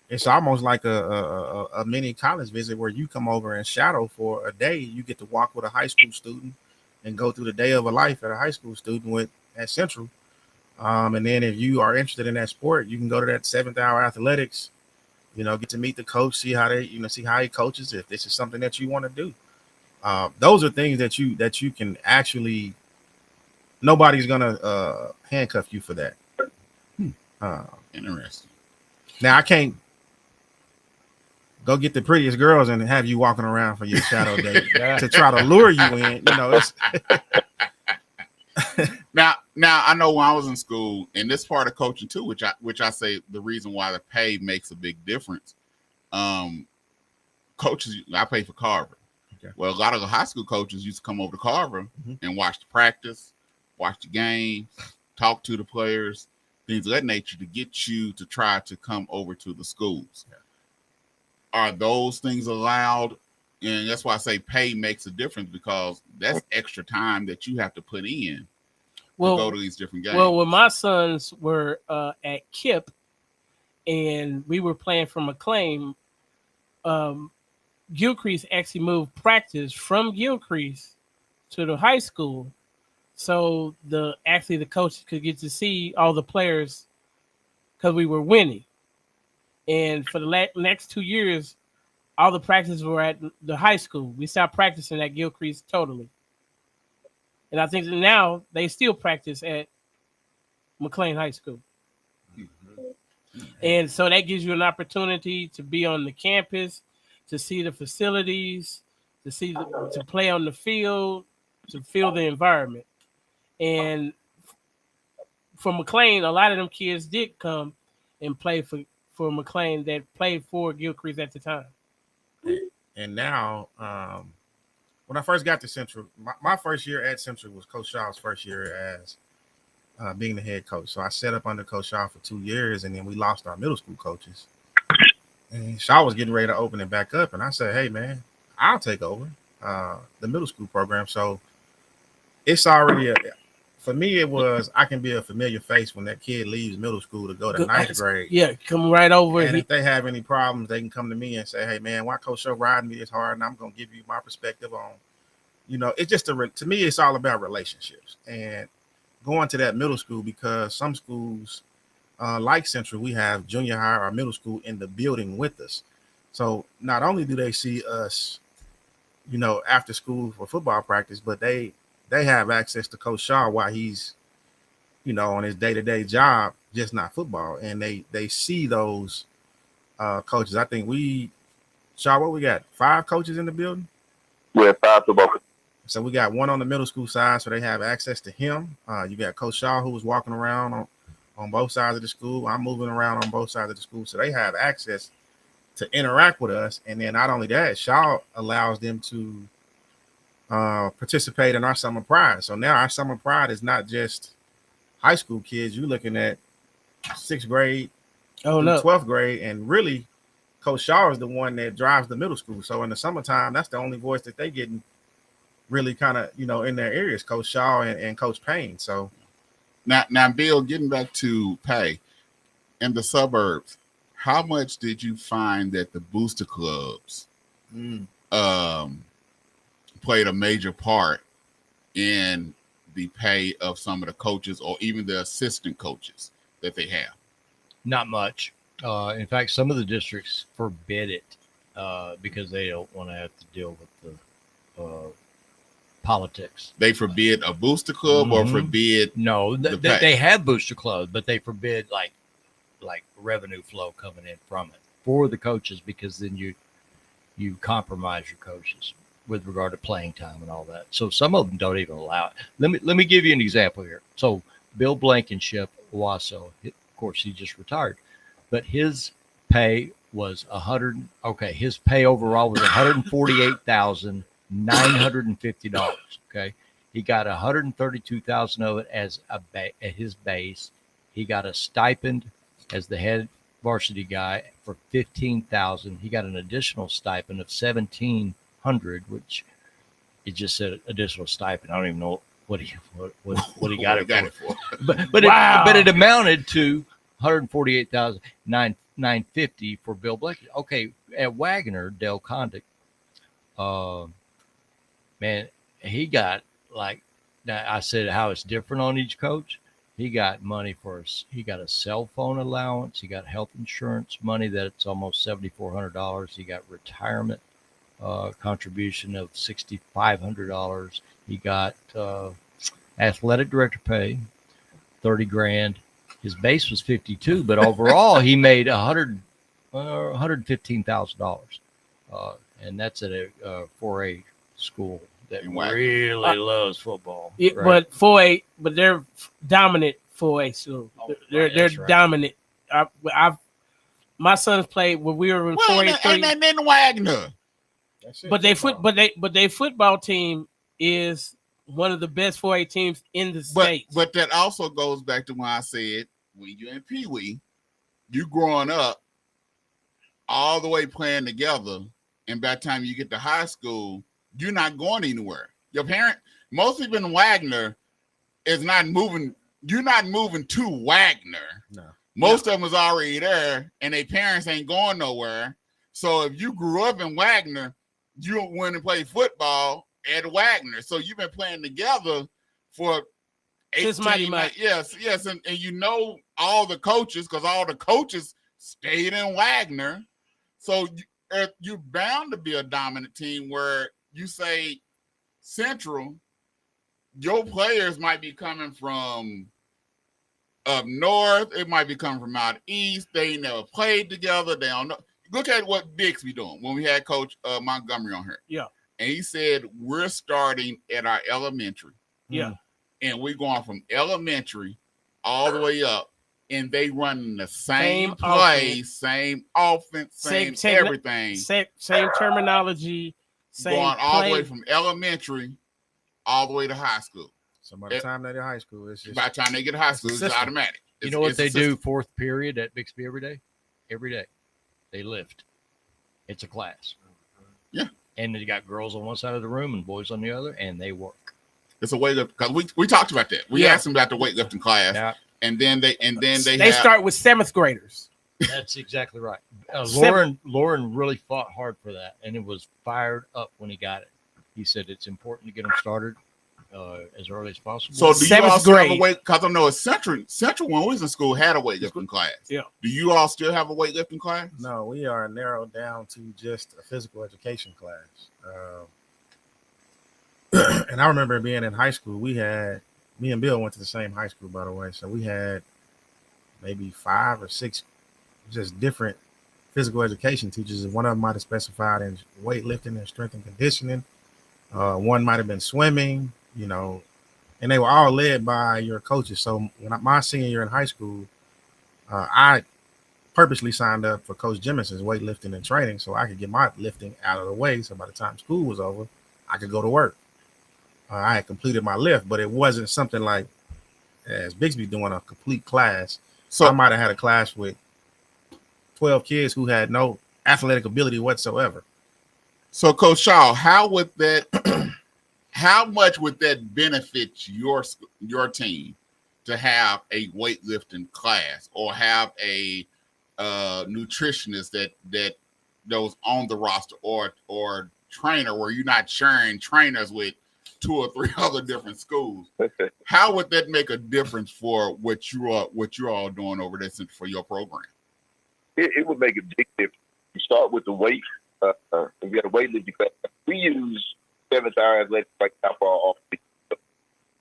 it's almost like a mini college visit where you come over and shadow for a day. You get to walk with a high school student and go through the day of a life at a high school student at Central. And then if you are interested in that sport, you can go to that 7th hour athletics, get to meet the coach, see how he coaches, if this is something that you want to do. Those are things that you can actually, nobody's going to handcuff you for that. Interesting. Now I can't go get the prettiest girls and have you walking around for your shadow day to try to lure you in, it's Now I know when I was in school, and this part of coaching too, which I say the reason why the pay makes a big difference. Coaches, I pay for Carver. Okay. Well, a lot of the high school coaches used to come over to Carver and watch the practice, watch the games, talk to the players, things of that nature, to get you to try to come over to the schools. Yeah. Are those things allowed? And that's why I say pay makes a difference, because that's extra time that you have to put in to go to these different games. Well, when my sons were at KIP and we were playing for McLean, Gilcrease actually moved practice from Gilcrease to the high school, so the coaches could get to see all the players because we were winning. And for the next 2 years, all the practices were at the high school. We stopped practicing at Gilcrease totally. And I think that now they still practice at McLean High School. Mm-hmm. And so that gives you an opportunity to be on the campus, to see the facilities, to play on the field, to feel the environment. And for McLean, a lot of them kids did come and play for McLean that played for Gilcrease at the time. And now, when I first got to Central, my first year at Central was Coach Shaw's first year as being the head coach. So I set up under Coach Shaw for 2 years, and then we lost our middle school coaches. And Shaw was getting ready to open it back up, and I said, hey, man, I'll take over the middle school program. So it's already for me, it was I can be a familiar face when that kid leaves middle school to go to ninth grade. Yeah, come right over. And if they have any problems, they can come to me and say, "Hey, man, why Coach Show riding me this hard?" And I'm gonna give you my perspective on, it's just to me, it's all about relationships and going to that middle school, because some schools, like Central, we have junior high or middle school in the building with us. So not only do they see us, after school for football practice, but they have access to Coach Shaw while he's, on his day-to-day job, just not football. And they see those coaches. I think Shaw, what we got? 5 coaches in the building? We have 5 football coaches. So we got one on the middle school side, so they have access to him. You got Coach Shaw, who was walking around on both sides of the school. I'm moving around on both sides of the school. So they have access to interact with us. And then not only that, Shaw allows them to participate in our summer pride. So now our summer pride is not just high school kids. You're looking at 6th grade through 12th grade, and really Coach Shaw is the one that drives the middle school. So in the summertime, that's the only voice that they getting really kind of in their areas, Coach Shaw and Coach Payne. So now Bill, getting back to pay in the suburbs, how much did you find that the booster clubs played a major part in the pay of some of the coaches or even the assistant coaches that they have? Not much. In fact, some of the districts forbid it because they don't want to have to deal with the politics. They forbid a booster club or forbid? No, they have booster clubs, but they forbid like revenue flow coming in from it for the coaches, because then you compromise your coaches with regard to playing time and all that. So some of them don't even allow it. Let me give you an example here. So Bill Blankenship, Wasso, of course, he just retired, but his pay was his pay overall was $148,950. Okay. He got $132,000 of it as at his base. He got a stipend as the head varsity guy for $15,000. He got an additional stipend of $1,700, which it just said additional stipend. I don't even know what he got it for. But wow. It amounted to $148,950 for Bill Blake. Okay, at Wagner, Dale Condick, man, he got I said how it's different on each coach. He got money he got a cell phone allowance. He got health insurance money that's almost $7,400. He got retirement contribution of $6,500. He got athletic director pay, $30,000. His base was $52,000, but overall he made $115,000, and that's at a 4A school that really loves football. Yeah, right? But they're dominant 4A school. They're dominant. My sons played when we were in 4A. And then Wagner. But they football team is one of the best 4A teams in the States. But that also goes back to when I said, when you're in Pee Wee, you growing up all the way playing together, and by the time you get to high school, you're not going anywhere. Your parent, most people in Wagner is not moving. You're not moving to Wagner. No. Most of them is already there, and their parents ain't going nowhere. So if you grew up in Wagner, you went and played football at Wagner. So you've been playing together for 18 months. Yes. And you know all the coaches, because all the coaches stayed in Wagner. So you're bound to be a dominant team where you say Central, your players might be coming from up north. It might be coming from out east. They never played together. They don't know. Look at what Bixby doing when we had Coach Montgomery on here. Yeah. And he said, we're starting at our elementary. Yeah. And we're going from elementary all the way up. And they running the same play, same offense, same everything. Same terminology. Same going all the way from elementary all the way to high school. So by the time they get to high school, it's just... By the time they get to high school, it's automatic. You know what they do 4th period at Bixby every day? Every day. They lift. It's a class. Yeah. And you got girls on one side of the room and boys on the other, and they work. It's a weightlifting because we talked about that. We asked them about the weightlifting class, and then they start with 7th graders. That's exactly right. Lauren really fought hard for that, and it was fired up when he got it. He said it's important to get them started as early as possible. So do you all still have a weight? Because I know a Central when we was in school had a weightlifting class. Yeah. Do you all still have a weightlifting class? No, we are narrowed down to just a physical education class. And I remember being in high school, me and Bill went to the same high school, by the way. So we had maybe 5 or 6 just different physical education teachers. One of them might have specified in weightlifting and strength and conditioning. One might have been swimming, and they were all led by your coaches. So when my senior year in high school, I purposely signed up for Coach Jimmonson's weightlifting and training so I could get my lifting out of the way. So by the time school was over, I could go to work. I had completed my lift, but it wasn't something like as Bixby doing a complete class. So I might have had a class with 12 kids who had no athletic ability whatsoever. So, Coach Shaw, how much would that benefit your team to have a weightlifting class or have a nutritionist that was on the roster or trainer where you're not sharing trainers with 2 or 3 other different schools? How would that make a difference for what you're all doing over there for your program? It would make a big difference. You start with the weight. We got a weightlifting class. We use 7th hour athletics right now for our off-season.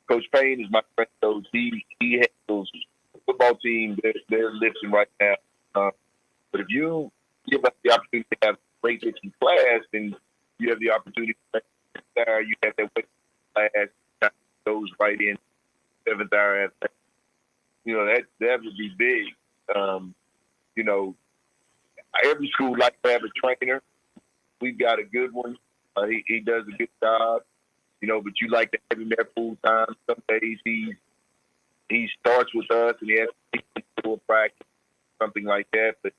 Coach Payne is my friend, so he handles the football team. They're lifting right now. But if you give us the opportunity to have a weightlifting class, then you have the opportunity to you have that weightlifting class that goes right in 7th hour athletics. That would be big. Every school likes to have a trainer. We've got a good one. He does a good job, but you like to have him there full time. Some days he starts with us and he has to take full practice, something like that. But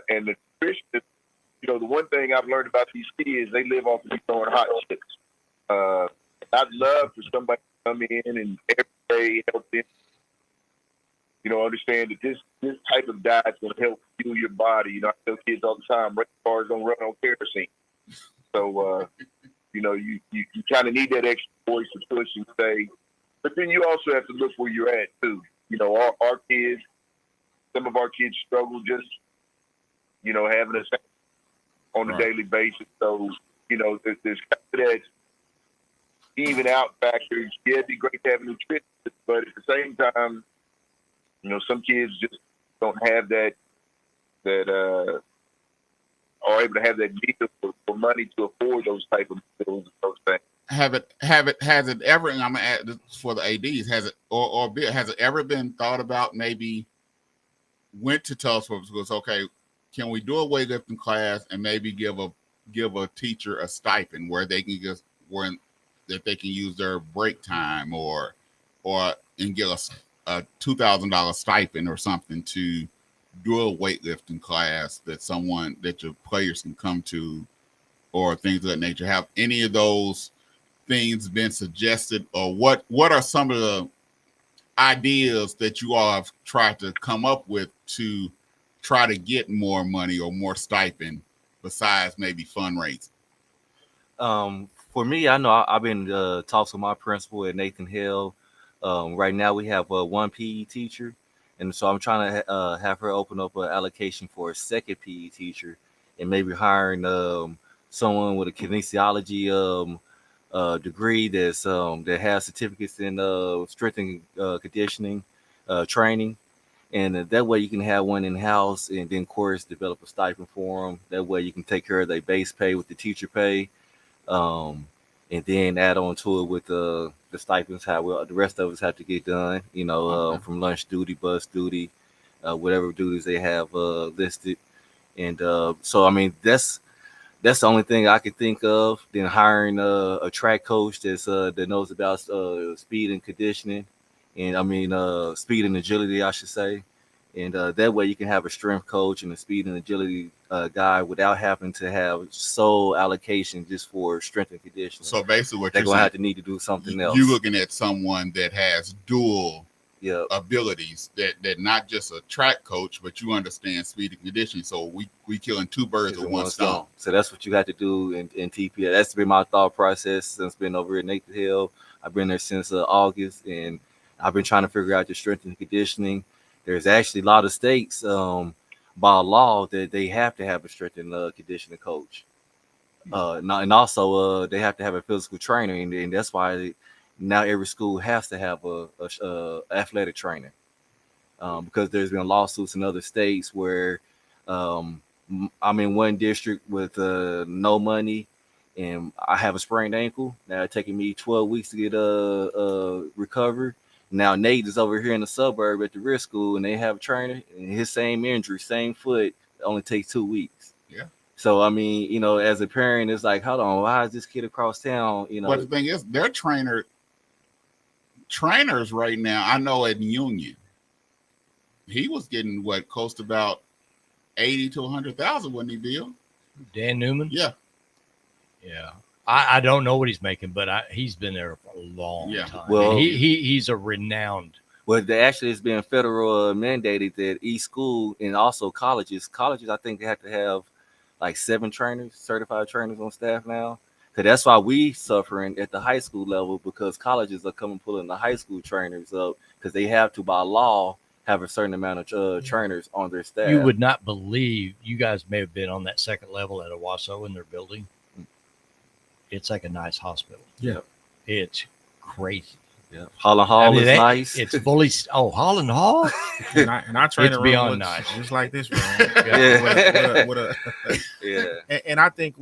and the nutrition, the one thing I've learned about these kids, they live off of these throwing hot chips. I'd love for somebody to come in and every day help them. Understand that this type of diet is going to help fuel your body. I tell kids all the time, race cars don't run on kerosene. So, you kind of need that extra voice to push and say, but then you also have to look where you're at too. Our kids, some of our kids struggle just, having a on a daily basis. So, there's kind of that even out factor. Yeah, it'd be great to have a nutritionist, but at the same time, some kids just don't have that are able to have that need for money to afford those type of bills and those things. Has it ever, and I'm gonna add this for the ADs, has it ever been thought about maybe went to Tulsa schools, okay, can we do a weightlifting class and maybe give a teacher a stipend where they can that they can use their break time or get a $2,000 stipend or something to do a weightlifting class that your players can come to or things of that nature? Have any of those things been suggested, or what are some of the ideas that you all have tried to come up with to try to get more money or more stipend besides maybe fundraising? For me, I know I've been talking with my principal at Nathan Hill. Right now we have one PE teacher, and so I'm trying to have her open up an allocation for a second PE teacher, and maybe hiring someone with a kinesiology degree that has certificates in strength and conditioning training, and that way you can have one in house, and then of course develop a stipend for them. That way you can take care of their base pay with the teacher pay, and then add on to it with the stipends, how the rest of us have to get done, from lunch duty, bus duty, whatever duties they have listed. And so, I mean, that's the only thing I could think of. Then hiring a track coach that knows about speed and conditioning, and speed and agility, I should say. And that way you can have a strength coach and a speed and agility guy without having to have sole allocation just for strength and conditioning. So basically, what they're you're going to saying, have to need to do something else. you're looking at someone that has dual Yep. abilities, that not just a track coach, but you understand speed and conditioning. So we killing two birds with one stone. So that's what you got to do in TPS. That's been my thought process since being over at Nathan Hill. I've been there since August, and I've been trying to figure out the strength and conditioning. There's actually a lot of states by law that they have to have a strength and conditioning coach. And also they have to have a physical trainer, and that's why now every school has to have a athletic trainer, because there's been lawsuits in other states where I'm in one district with no money, and I have a sprained ankle. Now it's taking me 12 weeks to get recovered. Now Nate is over here in the suburb at the risk school, and they have a trainer, and his same injury, same foot, only takes 2 weeks. Yeah. So I mean, as a parent, it's like, hold on, why is this kid across town? But the thing is, they're trainers right now. I know at Union, he was getting close to about 80 to 100,000, wasn't he, Bill? Dan Newman? Yeah. Yeah. I don't know what he's making, but he's been there for a long time. Well, he's a renowned. Well, it's been federal mandated that each school and also colleges, I think they have to have like 7 trainers, certified trainers on staff now. Because that's why we suffering at the high school level, because colleges are coming pulling the high school trainers up because they have to, by law, have a certain amount of trainers on their staff. You would not believe, you guys may have been on that second level at Owasso in their building. It's like a nice hospital. Yeah. It's crazy. Yeah. Holland Hall is nice. It's fully, Holland Hall? and I train it's room beyond looks nice. just like this room. Yeah. Yeah. And I think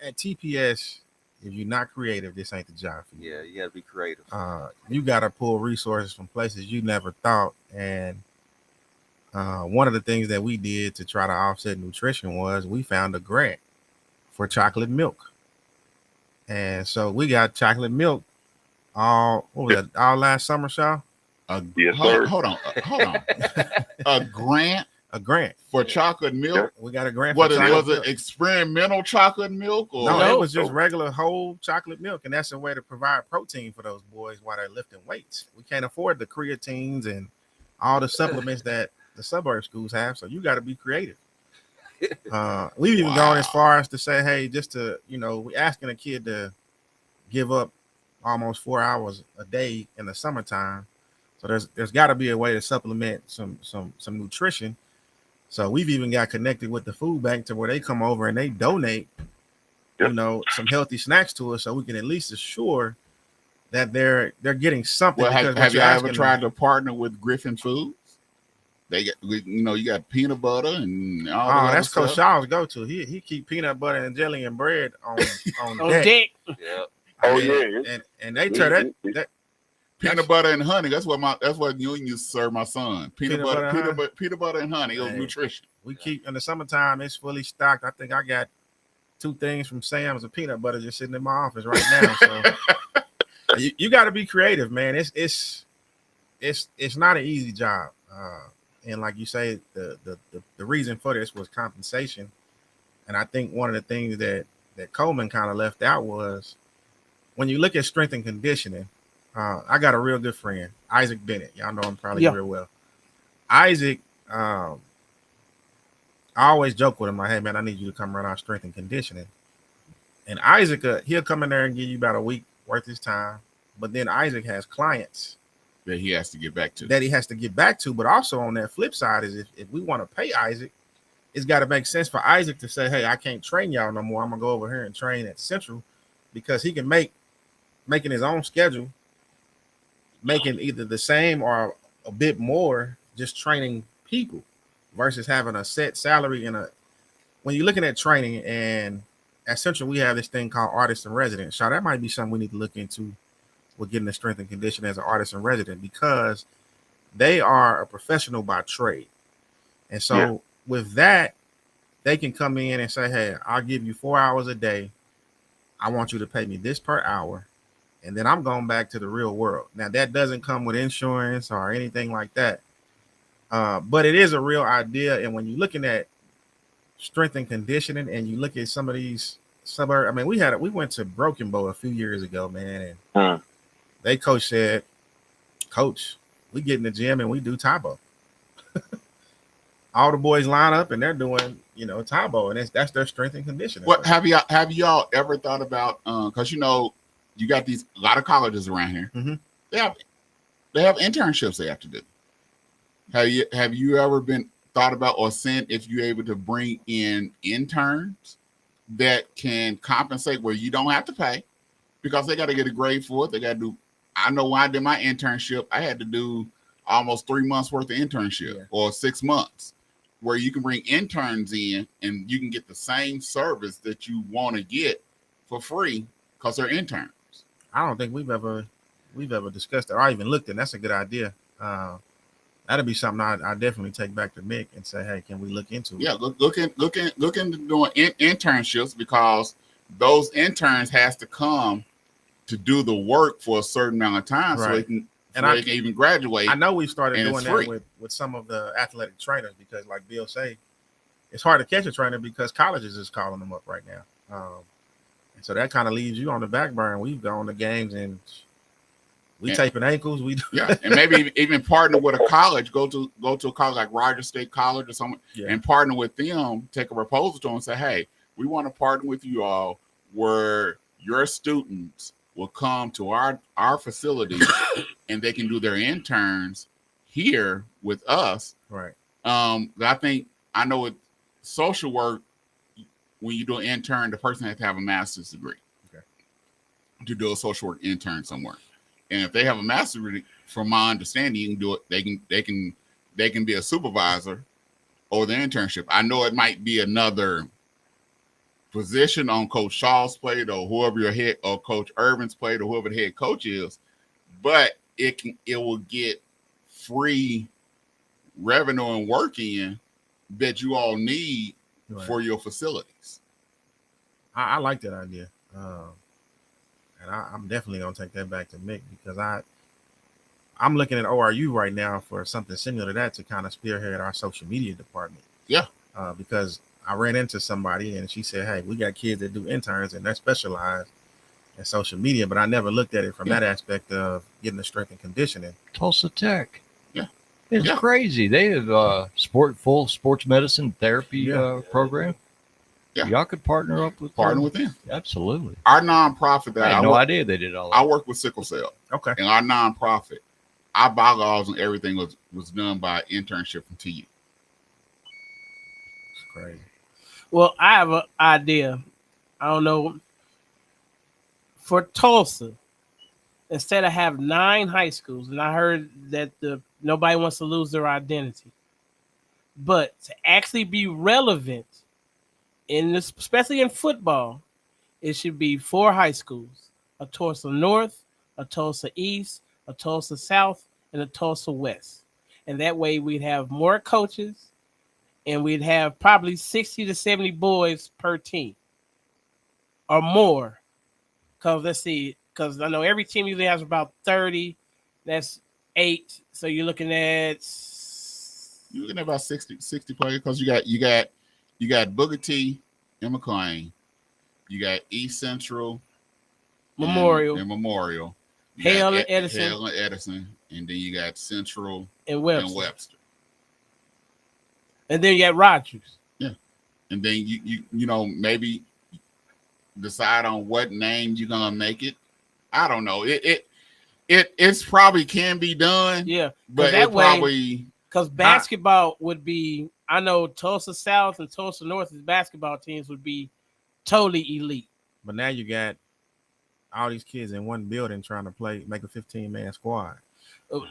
at TPS, if you're not creative, this ain't the job for you. Yeah, you gotta be creative. You gotta pull resources from places you never thought. And one of the things that we did to try to offset nutrition was we found a grant for chocolate milk. And so we got chocolate milk all last summer, Shaw? Yes, sir. Hold on. A grant for chocolate milk? We got a grant for chocolate milk. Was it experimental chocolate milk? Or? No, it was just regular whole chocolate milk. And that's a way to provide protein for those boys while they're lifting weights. We can't afford the creatines and all the supplements that the suburb schools have. So you got to be creative. We've even gone as far as to say, hey, just to, we're asking a kid to give up almost 4 hours a day in the summertime. So there's got to be a way to supplement some nutrition. So we've even got connected with the food bank to where they come over and they donate, some healthy snacks to us, so we can at least assure that they're getting something. Well, have you ever tried to partner with Griffin Foods? They get, you got peanut butter and all that. That's Coach Shaw's go-to. He keep peanut butter and jelly and bread on deck. Yeah. Oh yeah. And they turn that peanut butter and honey. That's what you used to serve my son. Peanut butter and honey. It was nutrition. We keep in the summertime. It's fully stocked. I think I got 2 things from Sam's of peanut butter just sitting in my office right now. So you got to be creative, man. It's not an easy job. And like you say, the reason for this was compensation. And I think one of the things that Coleman kind of left out was when you look at strength and conditioning, I got a real good friend, Isaac Bennett. Y'all know him probably real well. Isaac, I always joke with him like, hey, man, I need you to come run our strength and conditioning. And Isaac, he'll come in there and give you about a week worth of his time. But then Isaac has clients that he has to get back to. But also on that flip side is if we want to pay Isaac, it's got to make sense for Isaac to say, hey, I can't train y'all no more. I'm going to go over here and train at Central, because he can making his own schedule, making either the same or a bit more just training people versus having a set salary. When you're looking at training, and at Central, we have this thing called artist in residence. So that might be something we need to look into. We're getting the strength and conditioning as an artist in resident, because they are a professional by trade. And so with that, they can come in and say, hey, I'll give you 4 hours a day. I want you to pay me this per hour. And then I'm going back to the real world. Now, that doesn't come with insurance or anything like that. But it is a real idea. And when you're looking at strength and conditioning, and you look at some of these suburb, I mean, we went to Broken Bow a few years ago, man, and they coach said, "Coach, we get in the gym and we do Taibo." All the boys line up and they're doing, Taibo, and that's their strength and conditioning. What have y'all ever thought about? Because you got a lot of colleges around here. Mm-hmm. They have internships they have to do. Have you ever been thought about or seen if you're able to bring in interns that can compensate where you don't have to pay because they got to get a grade for it. They got to do. I know when I did my internship, I had to do almost 3 months worth of internship or 6 months, where you can bring interns in and you can get the same service that you want to get for free because they're interns. I don't think we've ever discussed that or even looked at. That's a good idea. That'd be something I definitely take back to Mick and say, hey, can we look into it? Yeah, look into doing internships, because those interns has to come to do the work for a certain amount of time, so they can even graduate. I know we started doing that with some of the athletic trainers, because like Bill say, it's hard to catch a trainer because colleges is calling them up right now. And so that kind of leaves you on the back burner. We've gone to games and we taping ankles. We do. Yeah, and maybe even partner with a college. Go to a college like Rogers State College or something, and partner with them. Take a proposal to them and say, "Hey, we want to partner with you all, where your students will come to our facility and they can do their interns here with us." Right. I know with social work, when you do an intern, the person has to have a master's degree to do a social work intern somewhere. And if they have a master's degree, from my understanding, you can do it. They can be a supervisor or the internship. I know it might be another position on Coach Shaw's plate or whoever your head, or Coach Urban's plate, or whoever the head coach is, but it will get free revenue and work in that you all need for your facilities. I like that idea. And I'm definitely going to take that back to Mick, because I'm looking at ORU right now for something similar to that, to kind of spearhead our social media department. Yeah. Because I ran into somebody and she said, hey, we got kids that do interns and they're specialized in social media, but I never looked at it from that aspect of getting the strength and conditioning. Tulsa Tech. Yeah. It's crazy. They have full sports medicine therapy program. Yeah. Y'all could partner with them. Absolutely. Our nonprofit that I had no idea they did all that. I work with sickle cell. Okay. And our nonprofit, our bylaws and everything was done by internship from TU. It's crazy. Well, I have an idea. I don't know. For Tulsa, instead of have 9 high schools, and I heard that nobody wants to lose their identity, but to actually be relevant in this, especially in football, it should be 4 high schools: a Tulsa North, a Tulsa East, a Tulsa South, and a Tulsa West. And that way we'd have more coaches, and we'd have probably 60 to 70 boys per team or more. Because I know every team usually has about 30. That's 8. So you're looking at about 60 players, because you got Booker T and McLean. You got East Central, Memorial, and Memorial. Hale and Edison. And then you got Central and Webster. And then you got Rogers. Yeah. And then you maybe decide on what name you're gonna make it. I don't know. It's probably can be done. Yeah, but that way, because basketball would be, I know Tulsa South and Tulsa North's basketball teams would be totally elite. But now you got all these kids in one building trying to make a 15-man squad.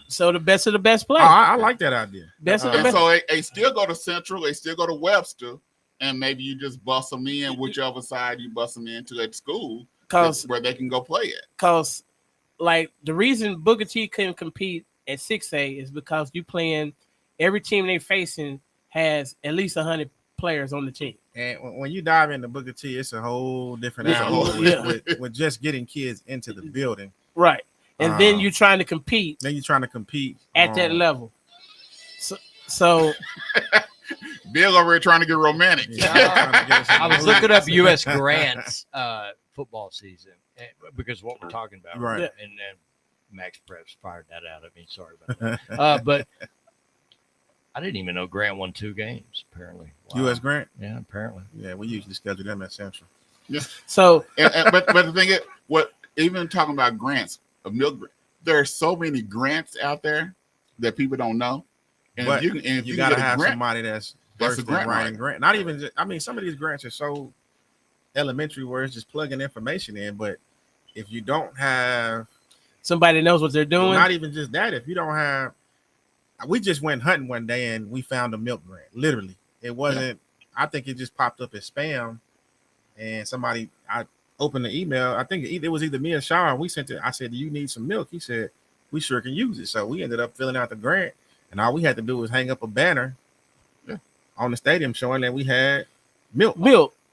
So the best of the best play. I like that idea. So they still go to Central, they still go to Webster, and maybe you just bust them in whichever side you bust them into at school, where they can go play it. Because, like, the reason Booker T couldn't compete at 6A is because you playing every team they facing has at least 100 players on the team. And when you dive into Booker T, it's a whole different animal with just getting kids into the building. Right. And then you're trying to compete. Then you're trying to compete at that level. So Bill over here trying to get romantic. I was looking up U.S. Grant's football season because what we're talking about, Right. And then Max Preps fired that out at me. Sorry about that. But I didn't even know Grant won 2 games. Apparently, wow. U.S. Grant. Yeah, apparently. Yeah, we usually schedule them at Central. Yeah. So, but the thing is, what even talking about grants of milk, there are so many grants out there that people don't know. And But if you gotta get a have grant, somebody that's that's versed a grant in writing writer. grant. Not even just, I mean, some of these grants are so elementary where it's just plugging information in. But if you don't have somebody knows what they're doing. not even just that, if you don't have, we just went hunting one day and we found a milk grant. Literally, it wasn't. I think it just popped up as spam, and I opened the email. I think it was either me or Shaw. We sent it. I said, "Do you need some milk?" He said, "We sure can use it." So we ended up filling out the grant, and all we had to do was hang up a banner on the stadium showing that we had milk.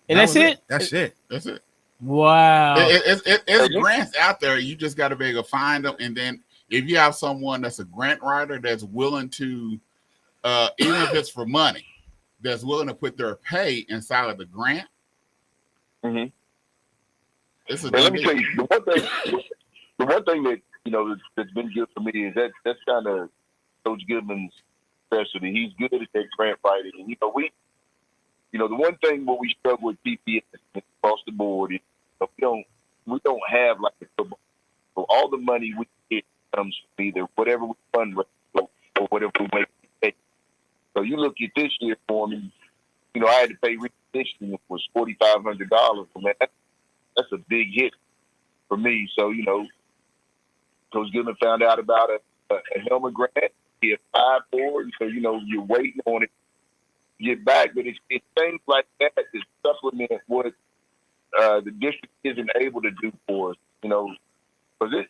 And that's it. That's it. That's it. Wow. It's grants out there. You just got to be able to find them, and then if you have someone that's a grant writer that's willing to, even if it's for money, that's willing to put their pay inside of the grant. Mm-hmm. It's a let me tell you, the one thing that that's been good for me is that's kind of Coach Goodman's specialty. He's good at that grant writing, and the one thing where we struggle with PPS across the board is we don't have like a football. So all the money we get comes from either whatever we fundraise or whatever we make. So you look at this year for me, I had to pay reconditioning, it was $4,500. Man, that's a big hit for me. So, Coach Goodman found out about a helmet grant. He applied for it. So, you're waiting on it to get back. But it's things like that that supplement what the district isn't able to do for us, because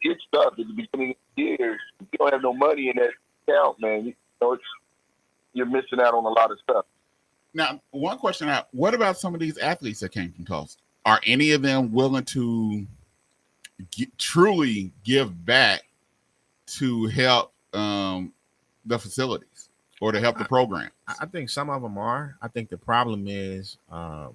it's tough at the beginning of the year. If you don't have no money in that account, man, you're missing out on a lot of stuff. Now, one question out: what about some of these athletes that came from Tulsa? Are any of them willing to truly give back to help the facilities or to help the program? I think some of them are. I think the problem is, I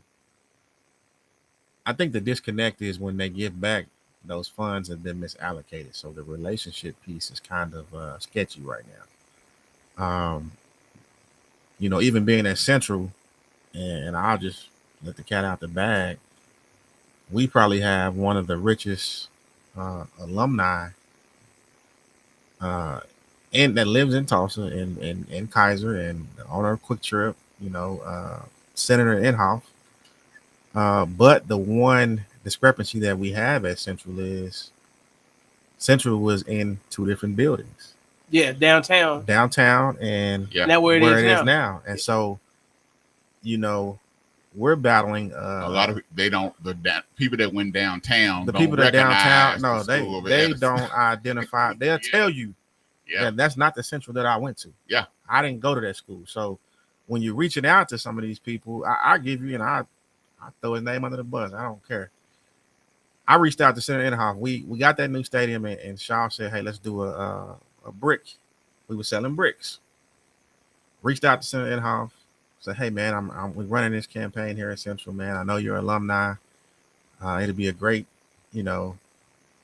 think the disconnect is when they give back, those funds have been misallocated. So the relationship piece is kind of sketchy right now. Even being at Central, and I'll just let the cat out the bag, we probably have one of the richest alumni and that lives in Tulsa and Kaiser, and the owner of Quick Trip, Senator Inhofe. But the one discrepancy that we have at Central is Central was in 2 different buildings. Yeah, downtown, and now where it is now. And so, we're battling a lot of the people that went downtown. The people that downtown, no, they don't identify. They'll tell you that that's not the Central that I went to. Yeah, I didn't go to that school. So when you're reaching out to some of these people, I give you, and I throw his name under the bus. I don't care. I reached out to Senator Inhofe. We got that new stadium, and Shaw said, "Hey, let's do a brick." We were selling bricks. Reached out to Senator Inhofe. Said, "Hey, man, we're running this campaign here at Central, man. I know you're an alumni. It'll be a great,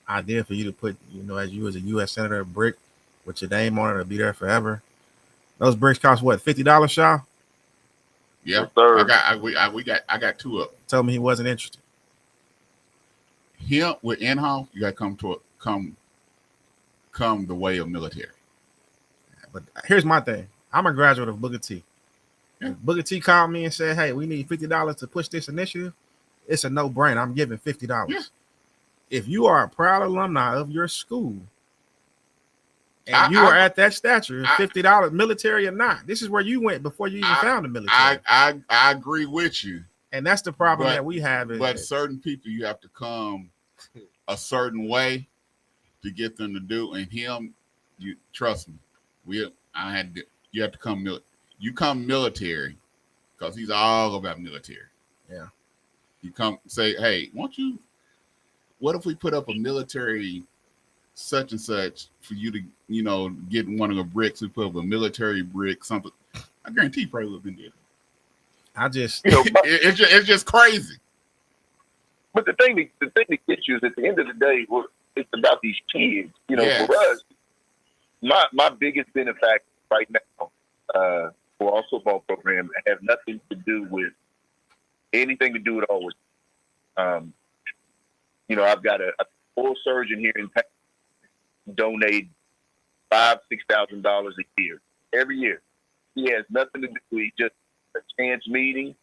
idea for you to put, as a U.S. Senator, a brick with your name on it. It'll be there forever." Those bricks cost what, $50, Shaw? Yeah, I got 2 of them. Told me he wasn't interested. Him with Inhofe, you got to come the way of military. But here's my thing. I'm a graduate of Booker T. If Booker T called me and said, "Hey, we need $50 to push this initiative," it's a no-brainer. I'm giving $50. Yeah. If you are a proud alumni of your school and you are at that stature, $50, military or not, this is where you went before you even found the military. I agree with you. And that's the problem that we have. But certain people, you have to come a certain way to get them to do. And him, you trust me. You have to come military. You come military because he's all about military. Yeah. You come say, "Hey, what if we put up a military such and such for you to, get one of the bricks? We put up a military brick, something." I guarantee you probably would have been dead. I just, You know, but, It's just crazy. but the thing that gets you is at the end of the day, it's about these kids. You know, Yes. for us, my biggest benefactor right now for our football program have nothing to do with anything to do with all with. You know, I've got a full surgeon here in town donate $5,000-$6,000 a year every year. He has nothing to do. He just a chance meeting.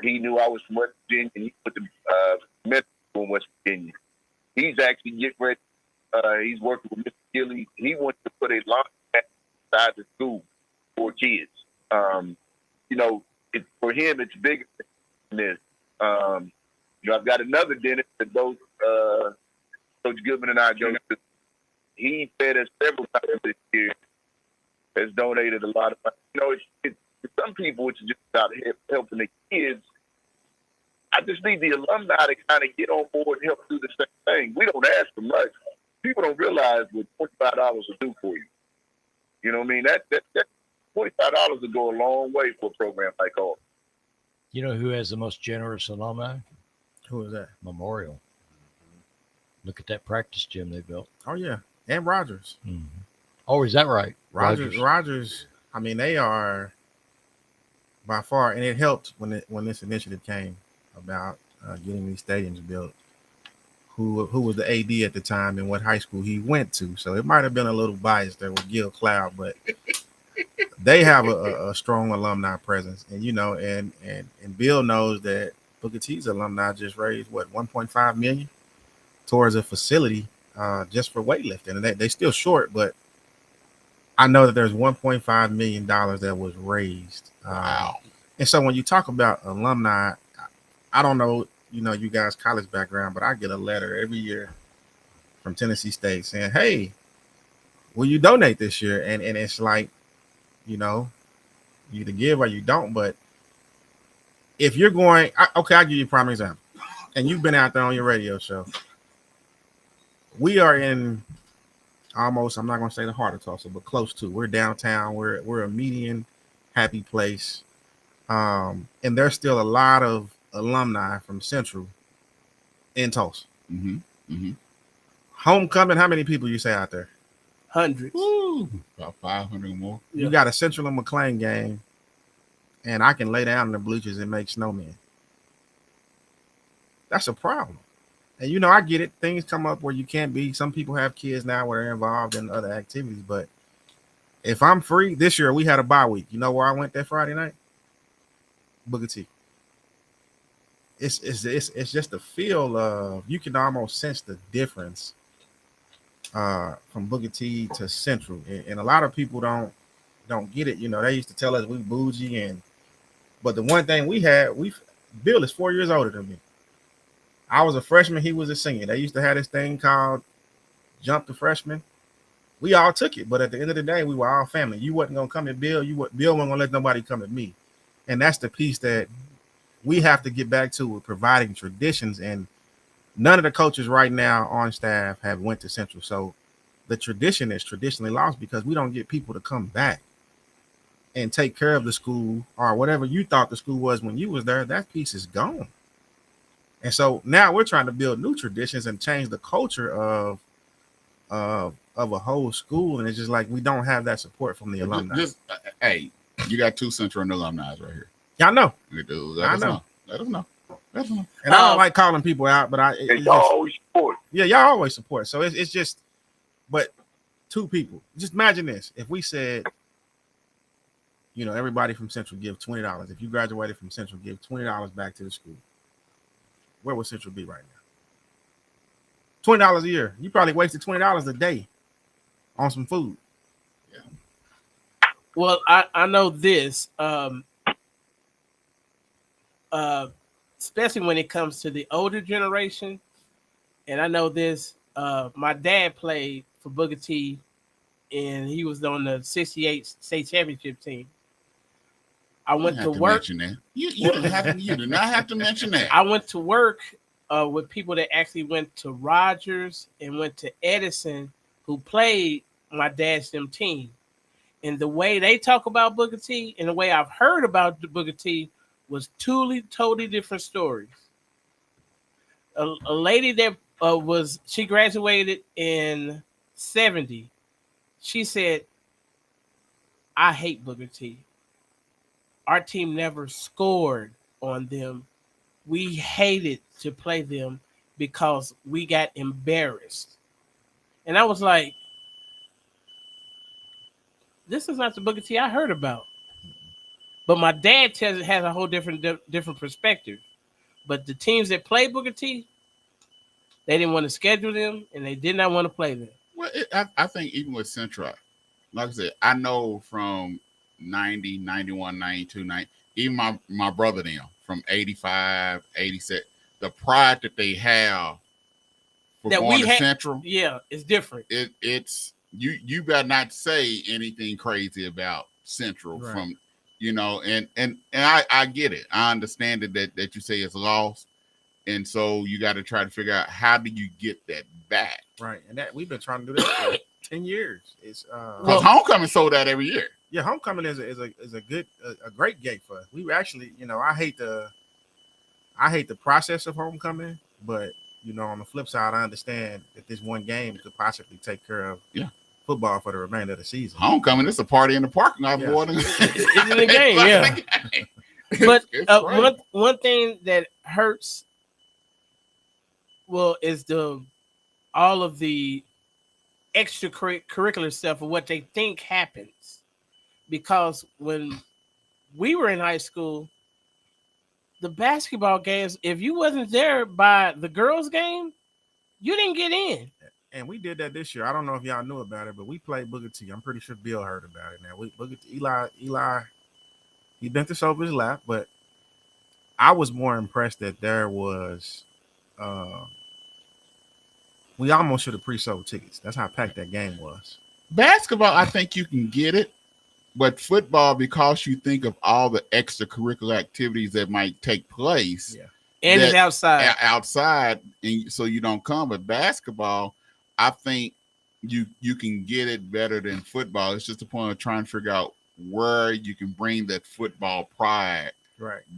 He knew I was from West Virginia, and he put the medical in West Virginia. He's actually getting ready. He's working with Mr. Gilly. He wants to put a launch pad inside the school for kids. You know, for him, it's bigger than this. You know, I've got another dentist that both Coach Goodman and I go to. He fed us several times this year. Has donated a lot of money. You know, it's for some people, it's just about helping the kids. I just need the alumni to kind of get on board and help do the same thing. We don't ask for much. People don't realize what $25 will do for you. You know what I mean? That $25 will go a long way for a program like ours. You know who has the most generous alumni? who is that? Memorial. Look at that practice gym they built. Oh yeah, and Rogers. Mm-hmm. Oh, is that right? Rogers. I mean, they are by far, and it helped when this initiative came about getting these stadiums built. Who was the AD at the time and what high school he went to? So it might have been a little biased there with Gil Cloud, but they have a strong alumni presence, and you know, and Bill knows that Booker T's alumni just raised what $1.5 million towards a facility just for weightlifting, and they still short, but I know that there's $1.5 million that was raised. Wow. And so when you talk about alumni, I don't know, you know, you guys' college background, but I get a letter every year from Tennessee State saying, hey, will you donate this year? And it's like, you know, you either give or you don't. But if you're going, I'll give you a prime example. And you've been out there on your radio show. We are in almost, I'm not going to say the heart of Tulsa, but close to. We're downtown. We're a median happy place. And there's still a lot of alumni from Central in Tulsa. Mm-hmm. Mm-hmm. Homecoming, how many people you say out there? Hundreds. Woo. About 500 or more. You got a Central and McLean game, and I can lay down in the bleachers and make snowmen. That's a problem. And, you know, I get it. Things come up where you can't be. Some people have kids now where they're involved in other activities. But if I'm free, this year we had a bye week. You know where I went that Friday night? Booker T. It's just a feel of, you can almost sense the difference from Booker T to Central. And a lot of people don't get it. You know, they used to tell us we bougie, but the one thing Bill is 4 years older than me. I was a freshman, he was a senior. They used to have this thing called Jump the Freshman. We all took it, but at the end of the day, we were all family. You wasn't gonna come at Bill. Bill wasn't gonna let nobody come at me. And that's the piece that we have to get back to, with providing traditions. And none of the coaches right now on staff have went to Central. So the tradition is traditionally lost because we don't get people to come back and take care of the school, or whatever you thought the school was when you was there. That piece is gone. And so now we're trying to build new traditions and change the culture of a whole school. And it's just like we don't have that support from the alumni. Hey, you got two Central alumni right here. Y'all know. You do. Let us know. And I don't like calling people out, but y'all always support. Yeah, y'all always support. So it's just, but two people. Just imagine this. If we said, you know, everybody from Central give $20. If you graduated from Central, give $20 back to the school. Where would Central be right now? $20 a year. You probably wasted $20 a day on some food. Yeah. Well, I know this, especially when it comes to the older generation. And I know this, my dad played for Booker T, and he was on the 68 state championship team. I went to work. You do not have to mention that. I went to work with people that actually went to Rogers and went to Edison, who played my dad's team. And the way they talk about Booker T and the way I've heard about the Booker T was totally different stories. A lady that she graduated in 70. She said, I hate Booker T. Our team never scored on them. We hated to play them because we got embarrassed. And I was like, this is not the Booker T I heard about. But my dad has a whole different perspective. But the teams that play Booker T, they didn't want to schedule them, and they did not want to play them. Well, I think even with Central, like I said, I know from 90, 91, 92, 90, even my brother them from 85, 86, the pride that they have for that going to Central. Yeah, it's different. It's you better not say anything crazy about Central Right. from, and I get it. I understand it that you say it's lost. And so you got to try to figure out how do you get that back. Right. And that we've been trying to do that for 10 years. It's because homecoming sold out every year. Yeah, homecoming is a great gate for us. We actually, I hate the process of homecoming, but on the flip side, I understand that this one game could possibly take care of football for the remainder of the season. Homecoming, it's a party in the parking lot more than it's in the game, yeah. But one thing that hurts, is all of the extracurricular stuff of what they think happens. Because when we were in high school, the basketball games, if you wasn't there by the girls' game, you didn't get in. And we did that this year. I don't know if y'all knew about it, but we played Booker T. I'm pretty sure Bill heard about it. Now Booker T, Eli, he bent this over his lap, but I was more impressed that there was. We almost should have pre-sold tickets. That's how packed that game was. Basketball, I think you can get it, but football, because you think of all the extracurricular activities that might take place, and it's outside, and so you don't come. But basketball, I think you can get it better than football. It's just a point of trying to figure out where you can bring that football pride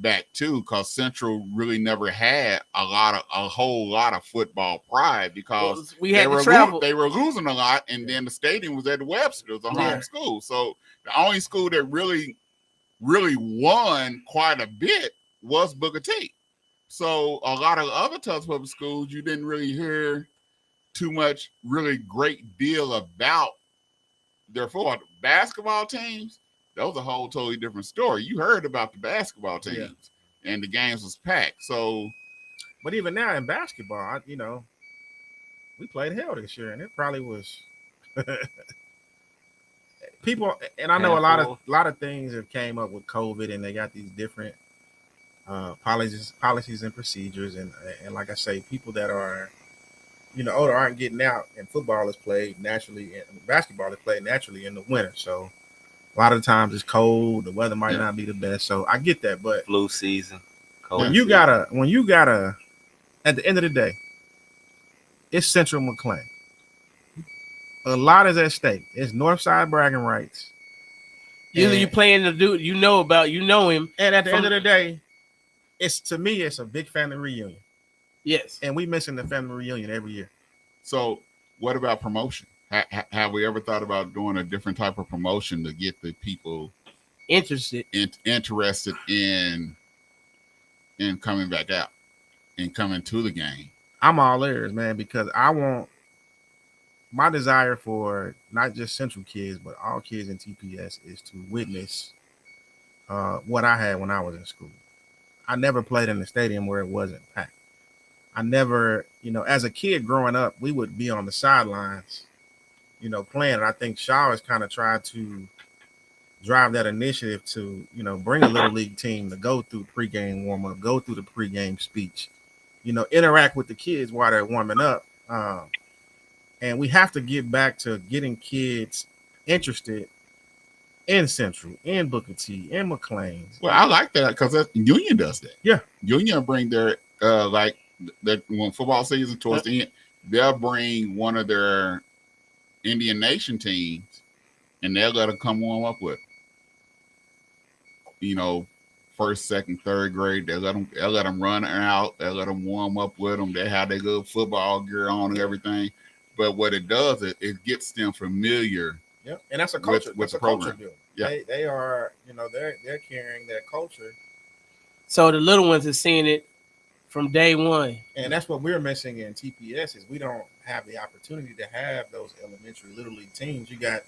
back to, because Central really never had a whole lot of football pride because we had to travel. They were losing a lot, and then the stadium was at Webster. It was a home school, so the only school that really won quite a bit was Booker T. So a lot of other Tulsa public schools, you didn't really hear too much really great deal about their football. Basketball teams, that was a whole totally different story. You heard about the basketball teams, and the games was packed. So, but even now in basketball, we played hell this year, and it probably was people. And I know a lot of things have came up with COVID, and they got these different policies and procedures, and like I say, people that are older aren't getting out, and football is played naturally, and basketball is played naturally in the winter. So a lot of the times it's cold, the weather might not be the best. So I get that, but flu season, when you gotta, at the end of the day, it's Central McLean. A lot is at stake. It's Northside bragging rights. Usually you playing the dude you know him, and at the end of the day, it's a big family reunion. Yes, and we mention the family reunion every year. So, what about promotion? Have we ever thought about doing a different type of promotion to get the people interested in coming back out and coming to the game? I'm all ears, man, because my desire for not just Central kids, but all kids in TPS is to witness what I had when I was in school. I never played in a stadium where it wasn't packed. I never, as a kid growing up, we would be on the sidelines, playing. And I think Shaw has kind of tried to drive that initiative to, bring a little league team to go through pregame warm-up, go through the pregame speech, interact with the kids while they're warming up. And we have to get back to getting kids interested in Central, in Booker T, in McLean's. Well, I like that because Union does that. Yeah. Union bring their, that when football season towards the end, they'll bring one of their Indian Nation teams and they'll let them come warm up with, you know, first, second, third grade. They'll let them run out. They'll let them warm up with them. They have their good football gear on and everything. But what it does, it gets them familiar. Yep, and that's a culture. With That's the a culture program. build. Yeah. They are, you know, they're carrying that culture, So the little ones are seeing it from day one. and that's what we're missing in TPS is we don't have the opportunity to have those elementary little league teams. You got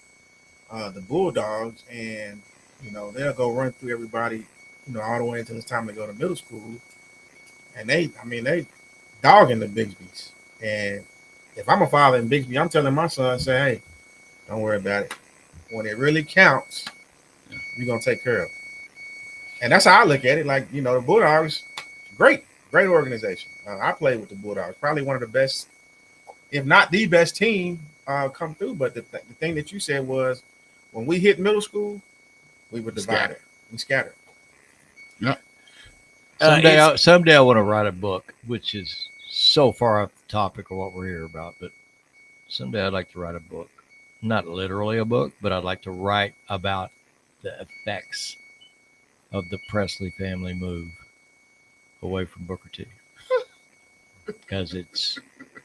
the Bulldogs, and you know they'll go run through everybody, you know, all the way until it's time to go to middle school, and they dogging the Bigsby's. And if I'm a father in Bigsby, I'm telling my son, say, hey, don't worry about it. When it really counts, you're gonna take care of it. And that's how I look at it. Like, you know, the Bulldogs, great organization. I played with the Bulldogs, probably one of the best, if not the best team come through. But the thing that you said was when we hit middle school, we were divided. We scattered. Yeah. Someday I want to write a book, which is so far off the topic of what we're here about, but someday I'd like to write a book. Not literally a book, but I'd like to write about the effects of the Presley family move away from Booker T. Because it's